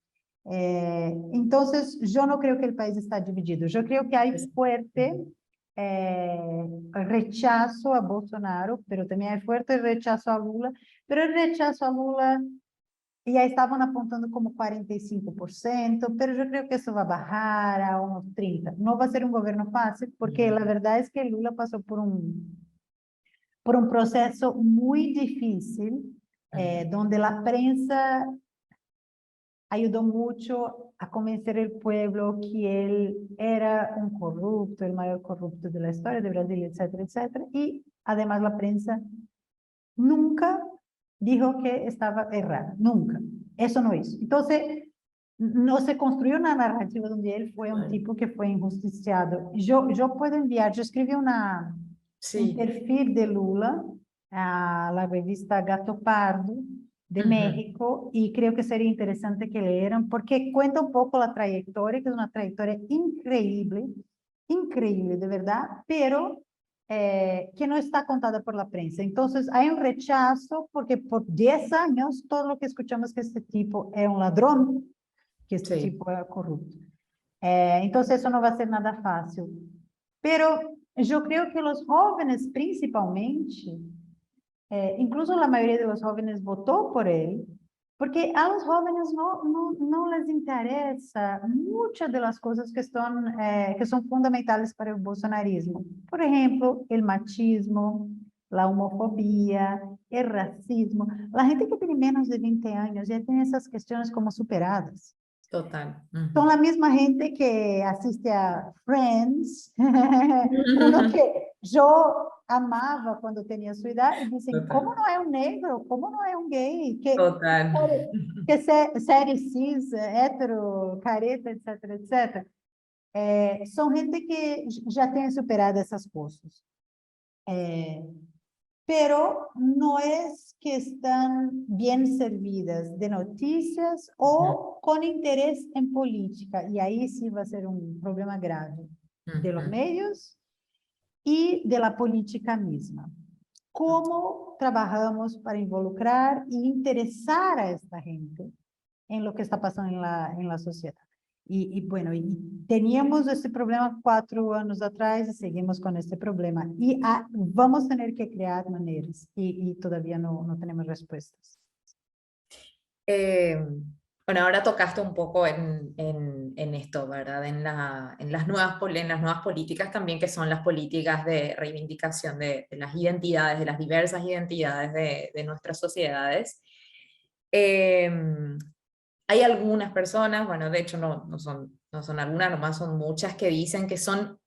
Entonces, yo no creo que el país está dividido. Yo creo que hay fuerte rechazo a Bolsonaro, pero también hay fuerte rechazo a Lula. Pero el rechazo a Lula ya estaban apuntando como 45%, pero yo creo que eso va a bajar a unos 30%. No va a ser un gobierno fácil, porque la verdad es que Lula pasó por un proceso muy difícil, donde la prensa ayudó mucho a convencer al pueblo que él era un corrupto, el mayor corrupto de la historia de Brasil, etcétera, etcétera. Y además la prensa nunca dijo que estaba errado, nunca. Eso no hizo. Entonces, no se construyó una narrativa donde él fue un tipo que fue injusticiado. Yo puedo enviar, yo escribí un Sí. perfil de Lula a la revista Gato Pardo de México, y creo que sería interesante que leyeran, porque cuenta un poco la trayectoria, que es una trayectoria increíble, increíble de verdad, pero que no está contada por la prensa. Entonces, hay un rechazo porque por 10 años todo lo que escuchamos que este tipo es un ladrón, que este Sí. tipo es corrupto. Entonces, eso no va a ser nada fácil. Pero yo creo que los jóvenes principalmente, incluso la mayoría de los jóvenes votó por él, porque a los jóvenes no les interesa muchas de las cosas que son fundamentales para el bolsonarismo. Por ejemplo, el machismo, la homofobia, el racismo. La gente que tiene menos de 20 años ya tiene esas cuestiones como superadas. Total. Son la misma gente que asiste a Friends, uno que yo amaba cuando tenía su edad, y dicen, ¿cómo Total. no es un negro? ¿Cómo no es un gay? Total. Que série cis, hétero, careta, etcétera, etcétera. Son gente que já tem superado essas coisas. Pero no es que están bien servidas de noticias o con interés en política, y ahí sí va a ser un problema grave de los medios y de la política misma. ¿Cómo trabajamos para involucrar e interesar a esta gente en lo que está pasando en la sociedad? Bueno, y teníamos ese problema 4 años atrás y seguimos con este problema. Y vamos a tener que crear maneras y todavía no tenemos respuestas. Eh, bueno, ahora tocaste un poco en esto, ¿verdad? En en las nuevas políticas también, que son las políticas de reivindicación de las identidades, de las diversas identidades de nuestras sociedades. Eh, Hay algunas personas, bueno, de hecho no son algunas, nomás son muchas, que dicen que son,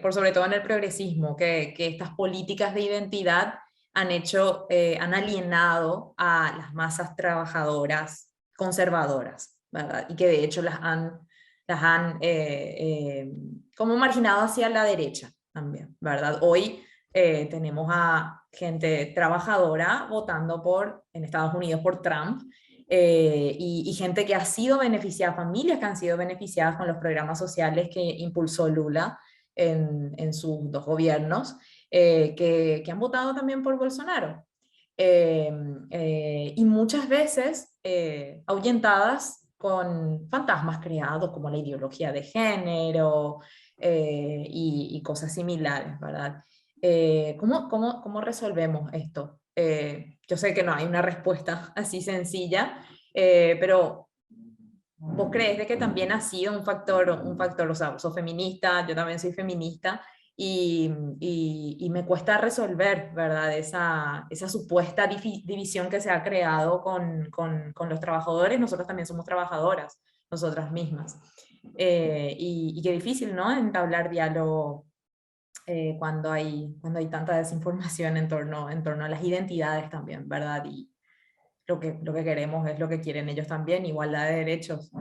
por sobre todo en el progresismo, que estas políticas de identidad han hecho, han alienado a las masas trabajadoras conservadoras, ¿verdad? Y que de hecho las han como marginado hacia la derecha también, ¿verdad? Hoy tenemos a gente trabajadora votando en Estados Unidos por Trump, y gente que ha sido beneficiada, familias que han sido beneficiadas con los programas sociales que impulsó Lula en sus dos gobiernos, que han votado también por Bolsonaro. Y muchas veces ahuyentadas con fantasmas creados como la ideología de género, y cosas similares, ¿verdad? ¿Cómo resolvemos esto? Yo sé que no hay una respuesta así sencilla, pero ¿vos crees de que también ha sido un factor, o sea, sos feminista, yo también soy feminista, y me cuesta resolver, ¿verdad? Esa supuesta división que se ha creado con los trabajadores? Nosotros también somos trabajadoras, nosotras mismas. Y qué difícil, ¿no? Entablar diálogo cuando hay tanta desinformación en torno a las identidades también, ¿verdad? Y lo que queremos es lo que quieren ellos también, igualdad de derechos.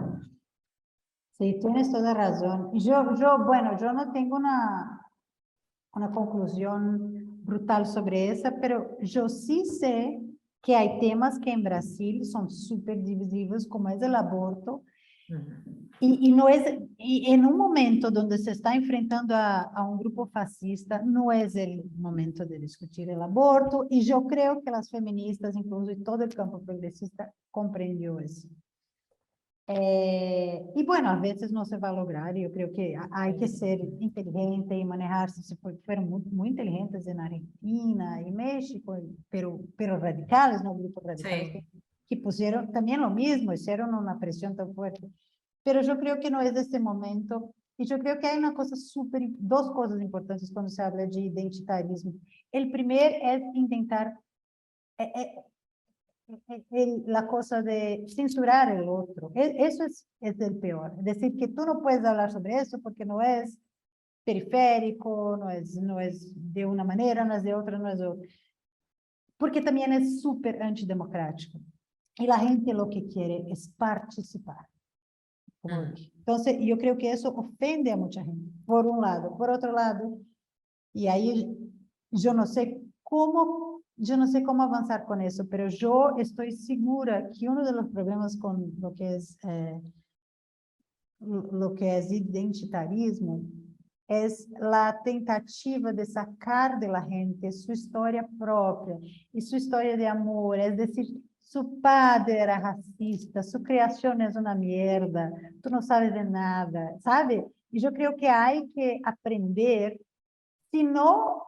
Sí, tienes toda razón. Bueno, yo no tengo una conclusión brutal sobre esa, pero yo sí sé que hay temas que en Brasil son súper divisivos, como es el aborto, no es, y en un momento donde se está enfrentando a un grupo fascista, no es el momento de discutir el aborto, y yo creo que las feministas, incluso y todo el campo progresista, comprendió eso. Y bueno, a veces no se va a lograr. Yo creo que hay que ser inteligente y manejarse. Fueron muy inteligentes en Argentina y México, pero radicales, ¿no? Grupos radicales Sí. que pusieron también lo mismo, hicieron una presión tan fuerte. Pero yo creo que no es de este momento. Y yo creo que hay una cosa dos cosas importantes cuando se habla de identitarismo. El primer es intentar eh, eh, la cosa de censurar el otro. Eso es el peor. Es decir, que tú no puedes hablar sobre eso porque no es periférico, no es de una manera, no es de otra, no es de otra. Porque también es súper antidemocrático. Y la gente lo que quiere es participar. Como dije. Entonces, yo creo que eso ofende a mucha gente, por un lado. Por otro lado, y ahí yo no sé cómo avanzar con eso, pero yo estoy segura que uno de los problemas con lo que es identitarismo es la tentativa de sacar de la gente su historia propia y su historia de amor, es decir, su padre era racista, su creación es una mierda, tú no sabes de nada, ¿sabe? Y yo creo que hay que aprender, si no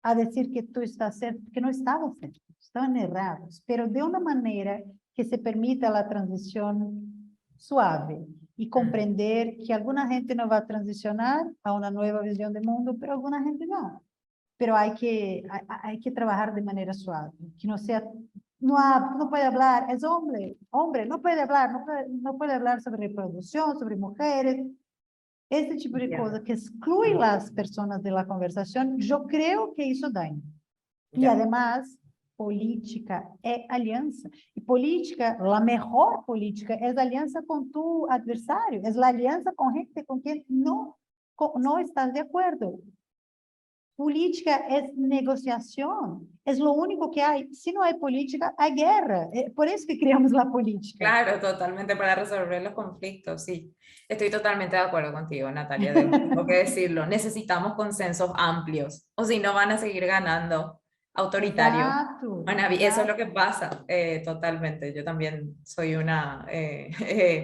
a decir que tú estás certo, que no estaban certos, estaban errados, pero de una manera que se permita la transición suave y comprender que alguna gente no va a transicionar a una nueva visión de mundo, pero alguna gente no. Pero hay que trabajar de manera suave, que no sea, no puede hablar, es hombre, no puede hablar, no puede hablar sobre reproducción, sobre mujeres, este tipo de Ya, coisa que exclui as pessoas da conversação, eu creio que isso daña. E, ya. además, política é aliança. E política, a melhor política é a aliança com tu adversário, é a aliança com gente com quem não estás de acordo. Política é negociação, é o único que há. Se não é política, há guerra. É por isso que criamos a política. Claro, totalmente para resolver los conflictos, sí. Estoy totalmente de acuerdo contigo, Natalia, tengo que decirlo. Necesitamos consensos amplios, o si no van a seguir ganando autoritarios. Exato, Bueno, eso es lo que exato. pasa, totalmente. Yo también soy una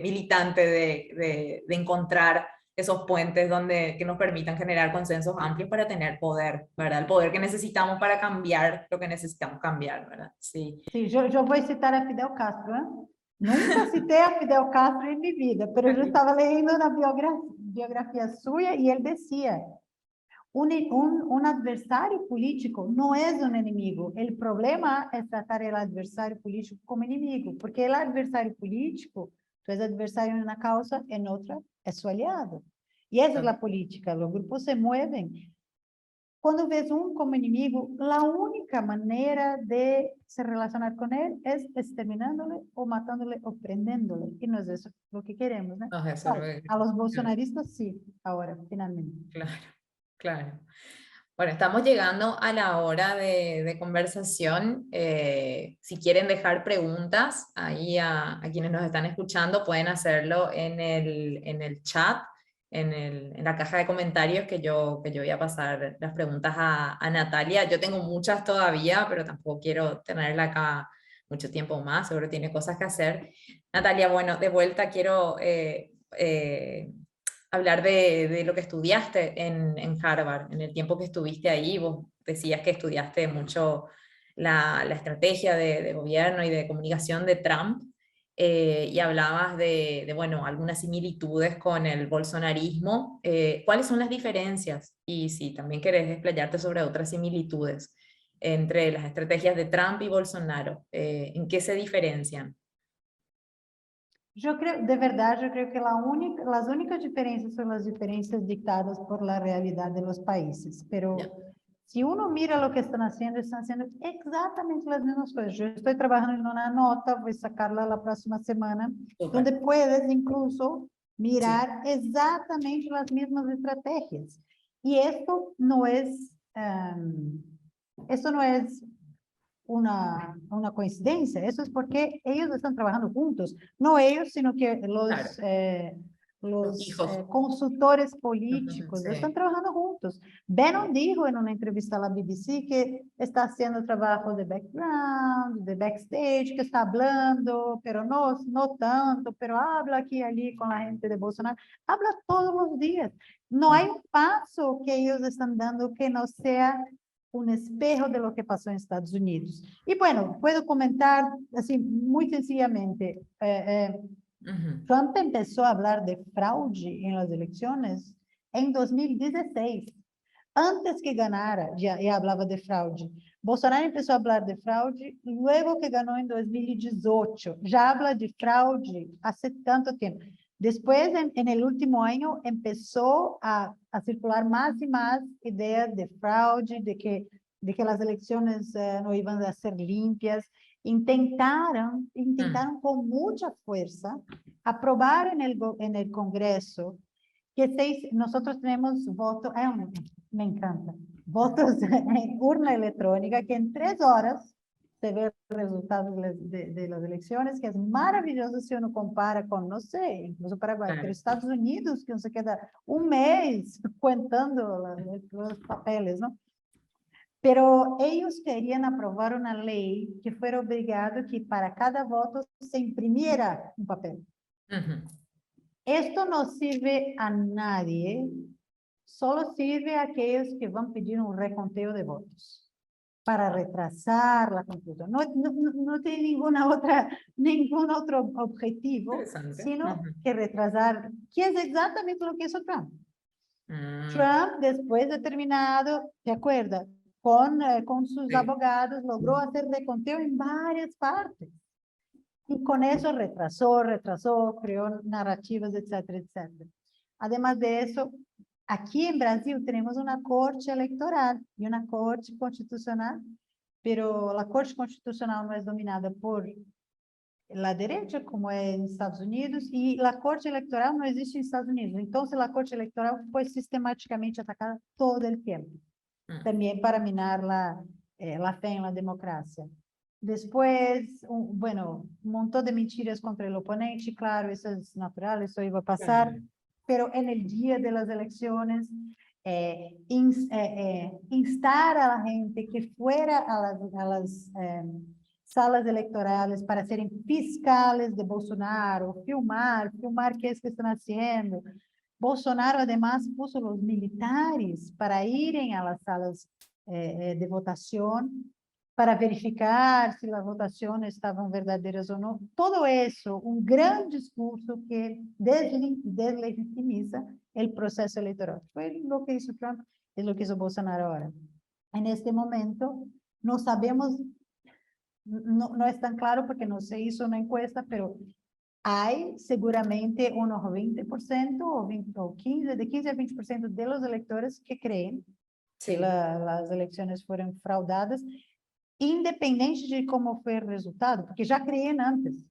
militante de encontrar esos puentes que nos permitan generar consensos amplios para tener poder, ¿verdad? El poder que necesitamos para cambiar lo que necesitamos cambiar, ¿verdad? Sí. Sim, eu vou citar a Fidel Castro, né? Nunca citei a Fidel Castro em minha vida, mas eu estava lendo na biografia sua e ele dizia: um adversário político não é um inimigo. O problema é tratar o adversário político como inimigo, porque o adversário político, tu és adversário em uma causa, em outra, é seu aliado. E essa é a política, os grupos se movem. Quando vês como inimigo, a única maneira de se relacionar com ele é exterminándole ou matándole ou prendéndole. E não é isso o que queremos, né? No, eso es lo Claro, que... a los bolsonaristas sí, ahora, finalmente. Claro, claro. Bueno, estamos llegando a la hora de conversación. Si quieren dejar preguntas ahí a quienes nos están escuchando, pueden hacerlo en el chat, en la caja de comentarios que yo voy a pasar las preguntas a Natalia. Yo tengo muchas todavía, pero tampoco quiero tenerla acá mucho tiempo más, seguro tiene cosas que hacer. Natalia, bueno, de vuelta quiero hablar de lo que estudiaste en Harvard, en el tiempo que estuviste ahí. Vos decías que estudiaste mucho la estrategia de gobierno y de comunicación de Trump, y hablabas bueno, algunas similitudes con el bolsonarismo. ¿Cuáles son las diferencias? Y si también querés explayarte sobre otras similitudes entre las estrategias de Trump y Bolsonaro, ¿en qué se diferencian? Yo creo, de verdad, yo creo que las únicas diferencias son las diferencias dictadas por la realidad de los países. Ya, Pero si uno mira lo que están haciendo exactamente las mismas cosas. Yo estoy trabajando en una nota, voy a sacarla la próxima semana, donde súper. puedes incluso Sí, mirar exactamente las mismas estrategias. Y esto no es una coincidencia, eso es porque ellos están trabajando juntos, no ellos, sino que claro. los hijos. consultores políticos, Sí. están trabajando juntos. Bannon dijo en una entrevista a la BBC que está haciendo trabajo de background, de backstage, que está hablando, pero no tanto, pero habla aquí y allí con la gente de Bolsonaro. Habla todos los días. No hay un paso que ellos están dando que no sea un espejo de lo que pasó en Estados Unidos. Y bueno, puedo comentar así muy sencillamente. Trump empezó a hablar de fraude en las elecciones en 2016. Antes que ganara, ya hablaba de fraude. Bolsonaro empezó a hablar de fraude luego que ganó en 2018. Ya habla de fraude hace tanto tiempo. Después, en el último año, empezó a circular más y más ideas de fraude, de que las elecciones no iban a ser limpias. Intentaron con mucha fuerza aprobar en el Congreso que nosotros tenemos voto, me encanta, votos en urna electrónica, que en 3 horas se ve el resultado de las elecciones, que es maravilloso si uno compara con, no sé, incluso Paraguay, pero Estados Unidos, que uno se queda un mes contando los papeles, ¿no? Pero ellos querían aprobar una ley que fuera obligado que para cada voto se imprimiera un papel. Esto no sirve a nadie, solo sirve a aquellos que van a pedir un reconteo de votos para retrasar la consulta. No tiene ningún otro objetivo, sino que retrasar, que es exactamente lo que hizo Trump. Trump, después de terminado, ¿te acuerdas? Con sus abogados, logró hacer reconteo en varias partes. Y con eso retrasó, creó narrativas, etcétera, etcétera. Además de eso, aquí en Brasil tenemos una corte electoral y una corte constitucional, pero la corte constitucional no es dominada por la derecha, como es en Estados Unidos, y la corte electoral no existe en Estados Unidos. Entonces, la corte electoral fue sistemáticamente atacada todo el tiempo, también para minar la fe en la democracia. Después, bueno, un montón de mentiras contra el oponente, claro, eso es natural, eso iba a pasar, pero en el día de las elecciones, instar a la gente que fuera a las salas electorales para serem fiscales de Bolsonaro, filmar qué es que están haciendo. Bolsonaro, además, puso los militares para irem a las salas de votación, para verificar si las votaciones estaban verdaderas o no. Todo eso, un gran discurso que deslegitimiza el proceso electoral. Fue lo que hizo Trump, es lo que hizo Bolsonaro ahora. En este momento, no sabemos, no es tan claro porque no se hizo una encuesta, pero hay seguramente unos 20% o 20, o 15, de 15 a 20% de los electores que creen que las elecciones fueron fraudadas, independente de cómo fue el resultado, porque ya creían antes.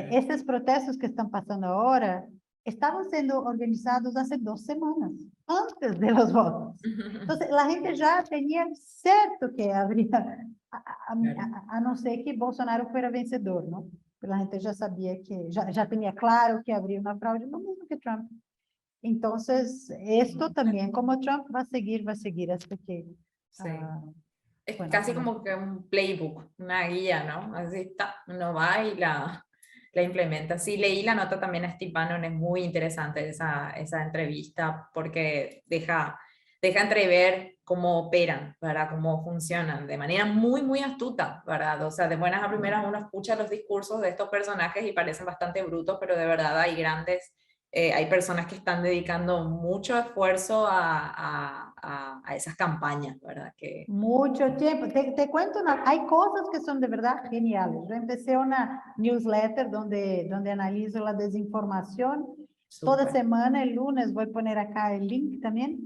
Estos protestos que están pasando ahora estaban siendo organizados hace 2 semanas, antes de los votos. Entonces, la gente ya tenía cierto que habría, a no ser que Bolsonaro fuera vencedor, ¿no? Pero la gente ya sabía que, ya tenía claro que habría una fraude, lo mismo que Trump. Entonces, esto también, como Trump va a seguir hasta que... Es bueno, casi como que un playbook, una guía, ¿no? Así está, uno va y la implementa. Sí, leí la nota también a Steve Bannon, es muy interesante esa entrevista porque deja entrever cómo operan, ¿verdad? Cómo funcionan, de manera muy, muy astuta, ¿verdad? O sea, de buenas a primeras uno escucha los discursos de estos personajes y parecen bastante brutos, pero de verdad hay personas que están dedicando mucho esfuerzo a esas campañas, ¿verdad? Mucho tiempo. Te cuento, hay cosas que son de verdad geniales. Yo empecé una newsletter donde analizo la desinformación. Toda semana, el lunes, voy a poner acá el link también.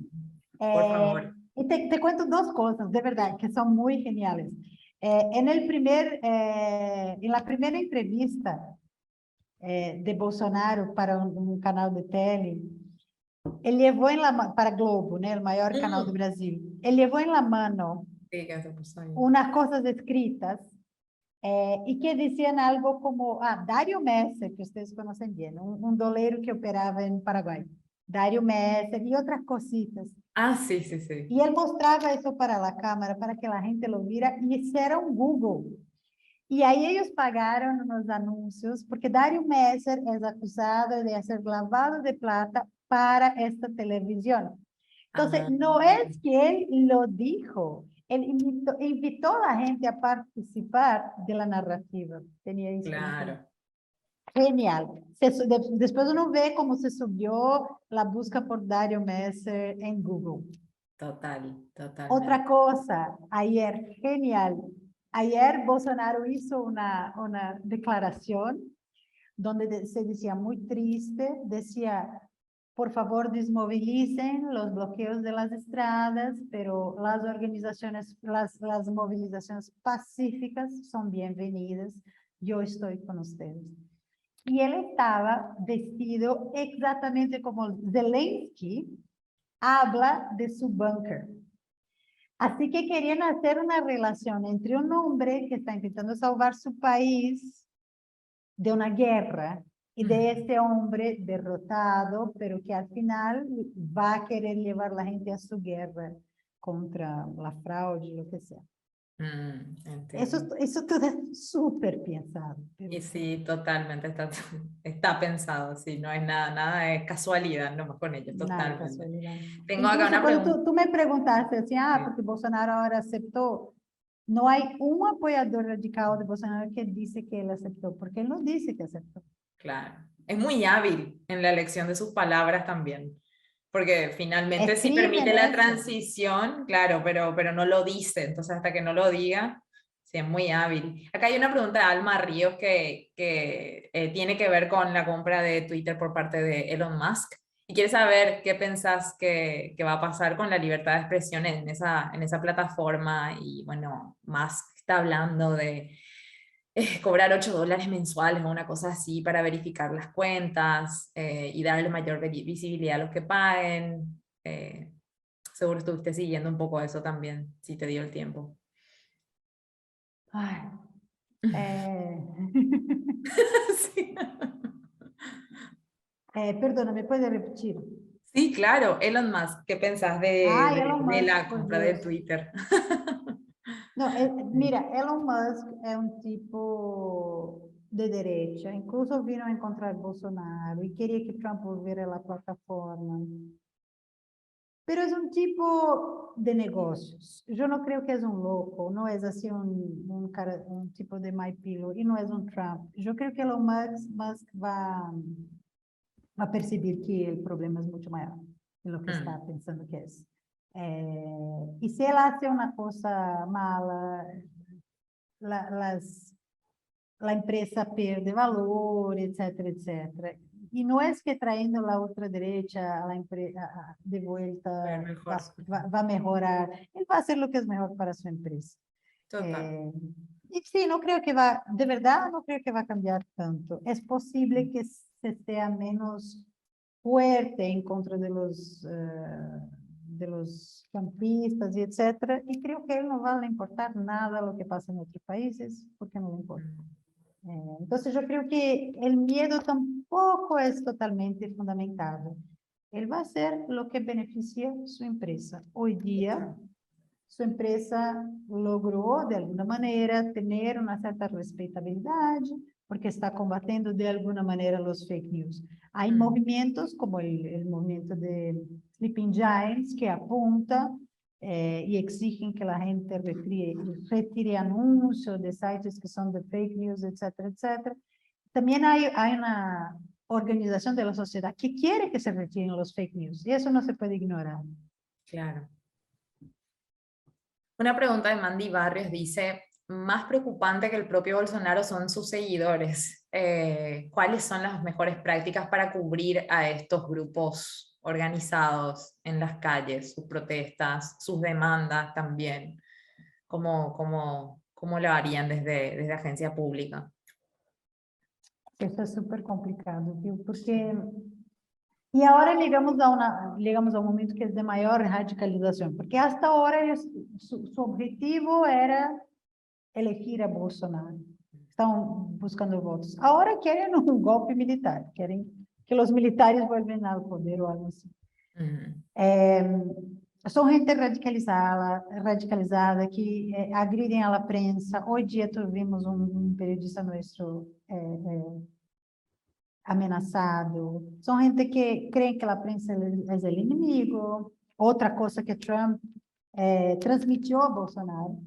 Por favor. Y te cuento 2 cosas, de verdad, que son muy geniales. En la primera entrevista de Bolsonaro para un canal de tele, ele levou para Globo, né, o maior canal do Brasil. Ele levou em la mano unas cosas escritas y que decían algo como, Dario Messer, que ustedes conocen bien, un doleiro que operaba en Paraguay, Dario Messer y otras cositas. Ah, sí, sí, sí. Y él mostraba eso para la cámara, para que la gente lo viera, y eso era un Google. Y ahí ellos pagaron unos anuncios, porque Dario Messer es acusado de hacer lavado de plata para esta televisión. Entonces, Ah, no es que él lo dijo, él invitó a la gente a participar de la narrativa. Tenía eso. claro, Genial. Después uno ve cómo se subió la busca por Dario Messer en Google. totalmente. Otra cosa, ayer, genial. Ayer Bolsonaro hizo una declaración donde se decía muy triste, decía, por favor desmovilicen los bloqueos de las estradas, pero las organizaciones, las movilizaciones pacíficas son bienvenidas, yo estoy con ustedes. Y él estaba vestido exactamente como Zelensky habla de su búnker. Así que querían hacer una relación entre un hombre que está intentando salvar su país de una guerra y de ese hombre derrotado, pero que al final va a querer llevar la gente a su guerra contra la fraude, lo que sea. Entiendo. Eso todo es súper pensado. Y sí, totalmente está pensado, sí, no es nada, nada de casualidad, no con ellos, Nada totalmente. casualidad. Tengo acá Incluso una cuando pregunta. tú me preguntaste así, Sí, porque Bolsonaro ahora aceptó, no hay un apoyador radical de Bolsonaro que dice que él aceptó, porque él no dice que aceptó. claro. Es muy hábil en la elección de sus palabras también, porque finalmente Es sí permite crimen la eso. transición, claro, pero no lo dice, entonces hasta que no lo diga, sí, es muy hábil. Acá hay una pregunta de Alma Ríos que tiene que ver con la compra de Twitter por parte de Elon Musk. Y quiere saber qué pensás que va a pasar con la libertad de expresión en esa plataforma. Y bueno, Musk está hablando de cobrar $8 mensuales o una cosa así para verificar las cuentas y darle mayor visibilidad a los que paguen. Seguro estuviste siguiendo un poco eso también, si te dio el tiempo. Ay, eh, Sí. perdona, ¿me puede repetir? Sí, claro, Elon Musk, ¿qué pensás Elon de Musk, la por compra de Dios. Twitter? No, mira, Elon Musk es un tipo de derecha, incluso vino a encontrar Bolsonaro y quería que Trump volviera a la plataforma. Pero es un tipo de negocios. Yo no creo que es un loco, no es así un tipo de My Pillow y no es un Trump. Yo creo que Elon Musk va a percibir que el problema es mucho mayor de lo que está pensando que es. Y si él hace una cosa mala, las la empresa pierde valor, etcétera, etcétera. Y no es que trayendo la ultraderecha a la empresa de vuelta Ver mejor. va a mejorar, él va a hacer lo que es mejor para su empresa. Total. Y sí, no creo que va, de verdad, no creo que va a cambiar tanto. Es posible que se sea menos fuerte en contra de los campistas y etcétera, y creo que a él no va a le importar nada lo que pasa en otros países, porque no le importa. Entonces yo creo que el miedo tampoco es totalmente fundamentado. Él va a hacer lo que beneficia su empresa. Hoy día, su empresa logró, de alguna manera, tener una cierta respetabilidad, porque está combatiendo de alguna manera los fake news. Hay movimientos como el movimiento de Sleeping Giants que apunta y exigen que la gente retire anuncios de sites que son de fake news, etcétera, etcétera. También hay una organización de la sociedad que quiere que se retiren los fake news y eso no se puede ignorar. Claro. Una pregunta de Mandy Barrios dice, más preocupante que el propio Bolsonaro son sus seguidores. ¿Cuáles son las mejores prácticas para cubrir a estos grupos organizados en las calles, sus protestas, sus demandas también? ¿Cómo lo harían desde agencia pública? Eso es súper complicado, viu? Porque... Y ahora llegamos a un momento que es de mayor radicalización, porque hasta ahora su objetivo era elegir a Bolsonaro. están buscando votos. Ahora quieren un golpe militar, quieren que los militares vuelvan al poder o algo así. Son gente radicalizada que agridem a la prensa. Hoy día tuvimos un periodista nuestro amenazado. Son gente que cree que la prensa es el enemigo. Otra cosa que Trump transmitió a Bolsonaro.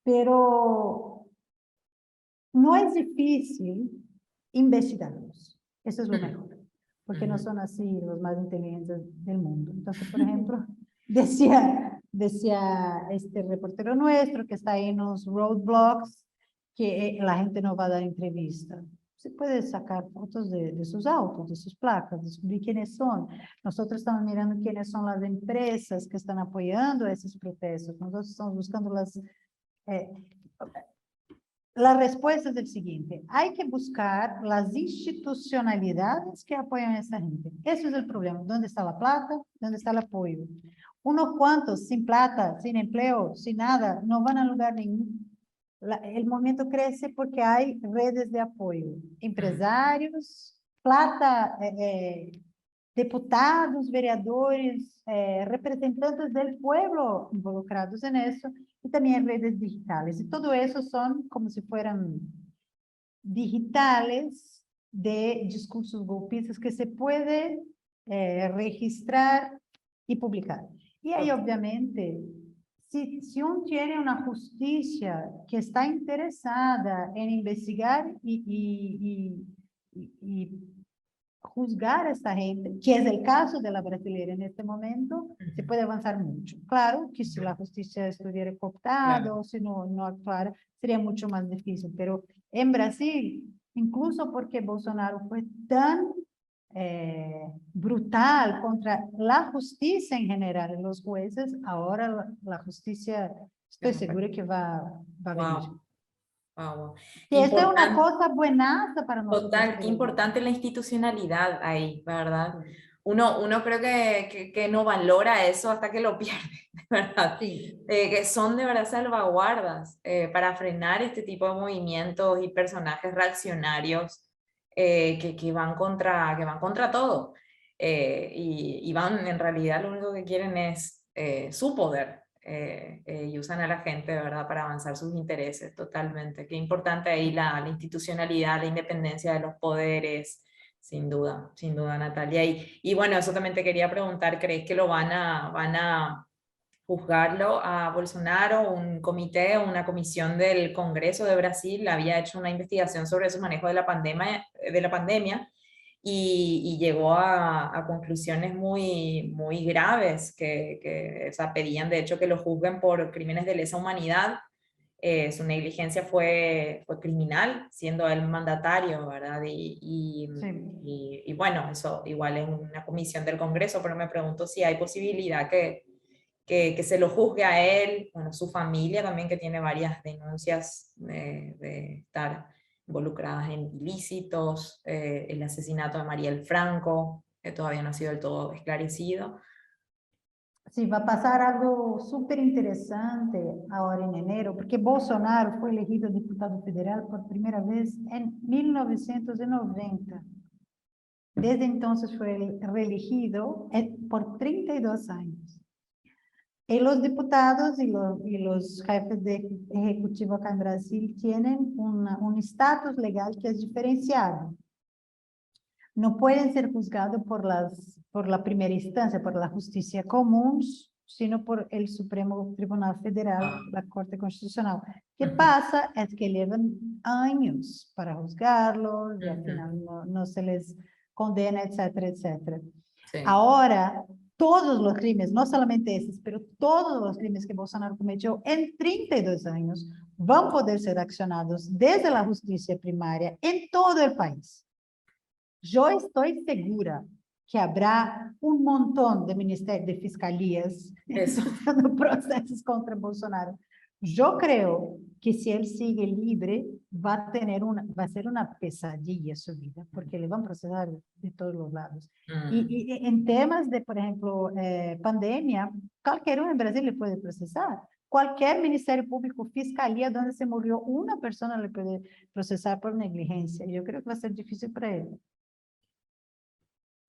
Pero no es difícil investigarlos. Eso es lo mejor. Porque no son así los más inteligentes del mundo. Entonces, por ejemplo, decía este reportero nuestro que está ahí en los roadblocks que la gente no va a dar entrevista. Se puede sacar fotos de sus autos, de sus placas, descubrir quiénes son. Nosotros estamos mirando quiénes son las empresas que están apoyando esos protestos. Nosotros estamos buscando las... La respuesta es el siguiente: hay que buscar las institucionalidades que apoyan a esa gente. Ese es el problema. ¿Dónde está la plata? ¿Dónde está el apoyo? Unos cuantos sin plata, sin empleo, sin nada, no van a lugar ningún. El movimiento crece porque hay redes de apoyo. Empresarios, plata, deputados, vereadores, representantes del pueblo involucrados en eso, y también redes digitales. Y todo eso son como si fueran digitales de discursos golpistas que se puede registrar y publicar. Y ahí, obviamente, si uno tiene una justicia que está interesada en investigar y juzgar a esta gente, que es el caso de la brasileña en este momento, se puede avanzar mucho. Claro que si la justicia estuviera cooptada o si no actuara, sería mucho más difícil. Pero en Brasil, incluso porque Bolsonaro fue tan brutal contra la justicia en general, los jueces, ahora la justicia, estoy segura que va a venir. Wow. Y esta es una cosa buenaza para nosotros. Total, qué importante la institucionalidad ahí, ¿verdad? Uno creo que no valora eso hasta que lo pierde, ¿verdad? Sí. Que son de verdad salvaguardas para frenar este tipo de movimientos y personajes reaccionarios que van contra todo. Y van, en realidad, lo único que quieren es su poder. Y usan a la gente, ¿verdad?, para avanzar sus intereses totalmente. Qué importante ahí la institucionalidad, la independencia de los poderes, sin duda, Natalia. Y bueno, eso también te quería preguntar, ¿crees que van a juzgarlo a Bolsonaro? Un comité o una comisión del Congreso de Brasil había hecho una investigación sobre su manejo de la pandemia y llegó a conclusiones muy graves o sea, pedían de hecho que lo juzguen por crímenes de lesa humanidad. Su negligencia fue criminal, siendo él mandatario, ¿verdad? Y bueno, eso igual es una comisión del Congreso, pero me pregunto si hay posibilidad que se lo juzgue a él, bueno, su familia también, que tiene varias denuncias de estar involucradas en ilícitos, el asesinato de Mariel Franco, que todavía no ha sido del todo esclarecido. Sí, va a pasar algo súper interesante ahora en enero, porque Bolsonaro fue elegido diputado federal por primera vez en 1990. Desde entonces fue reelegido por 32 años. Y los diputados y los jefes de ejecutivo acá en Brasil tienen un estatus legal que es diferenciado. No pueden ser juzgados por la primera instancia, por la justicia común, sino por el Supremo Tribunal Federal, la Corte Constitucional. ¿Qué pasa? Es que llevan años para juzgarlos y al final no se les condena, etcétera, etcétera. Sí. Ahora, todos los crímenes, no solamente esos, pero todos los crímenes que Bolsonaro cometió en 32 años van a poder ser accionados desde la justicia primaria en todo el país. Yo estoy segura que habrá un montón de ministerios de fiscalías haciendo procesos contra Bolsonaro. Yo creo que si él sigue libre, va a ser una pesadilla su vida, porque le van a procesar de todos los lados. Y en temas de, por ejemplo, pandemia, cualquier uno en Brasil le puede procesar. cualquier ministerio público, fiscalía, donde se murió una persona, le puede procesar por negligencia. Yo creo que va a ser difícil para él.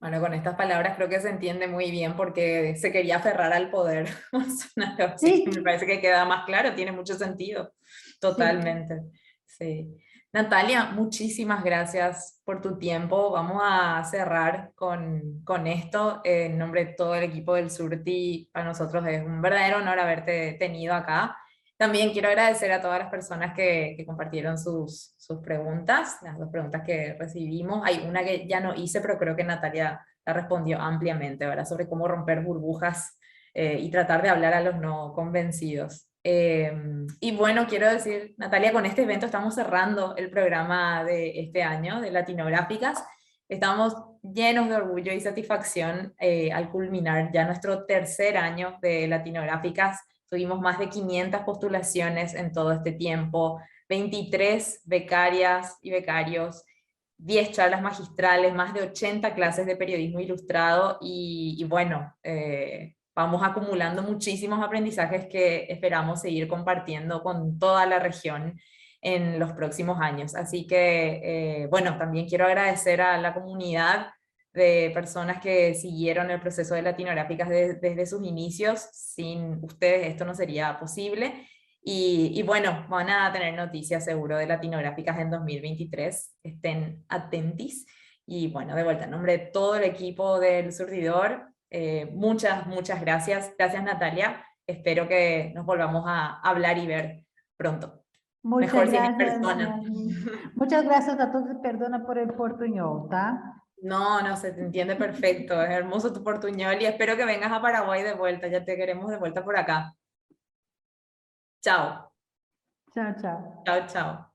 Bueno, con estas palabras creo que se entiende muy bien porque se quería aferrar al poder. Así que me Sí, parece que queda más claro, tiene mucho sentido. sí. Totalmente. Sí. Natalia, muchísimas gracias por tu tiempo. Vamos a cerrar con esto. En nombre de todo el equipo del Surti, para nosotros es un verdadero honor haberte tenido acá. También quiero agradecer a todas las personas que compartieron sus preguntas, las dos preguntas que recibimos. Hay una que ya no hice, pero creo que Natalia la respondió ampliamente, ¿verdad? Sobre cómo romper burbujas y tratar de hablar a los no convencidos. Y bueno, quiero decir, Natalia, con este evento estamos cerrando el programa de este año de Latinográficas. Estamos llenos de orgullo y satisfacción al culminar ya nuestro tercer año de Latinográficas. Tuvimos más de 500 postulaciones en todo este tiempo, 23 becarias y becarios, 10 charlas magistrales, más de 80 clases de periodismo ilustrado y bueno, vamos acumulando muchísimos aprendizajes que esperamos seguir compartiendo con toda la región en los próximos años. Así que, bueno, también quiero agradecer a la comunidad de personas que siguieron el proceso de Latinográficas desde sus inicios. Sin ustedes esto no sería posible. Y bueno, van a tener noticias seguro de Latinográficas en 2023. Estén atentis. Y bueno, de vuelta, en nombre de todo el equipo del Surtidor, muchas gracias. Gracias, Natalia. Espero que nos volvamos a hablar y ver pronto. Muchas Mejor si es en gracias, persona. Yanni. Muchas gracias a todos. Perdona por el portuñol, ¿tá? No, no, se te entiende perfecto. Es hermoso tu portuñol y espero que vengas a Paraguay de vuelta. Ya te queremos de vuelta por acá. Chao. Chao, chao. Chao, chao.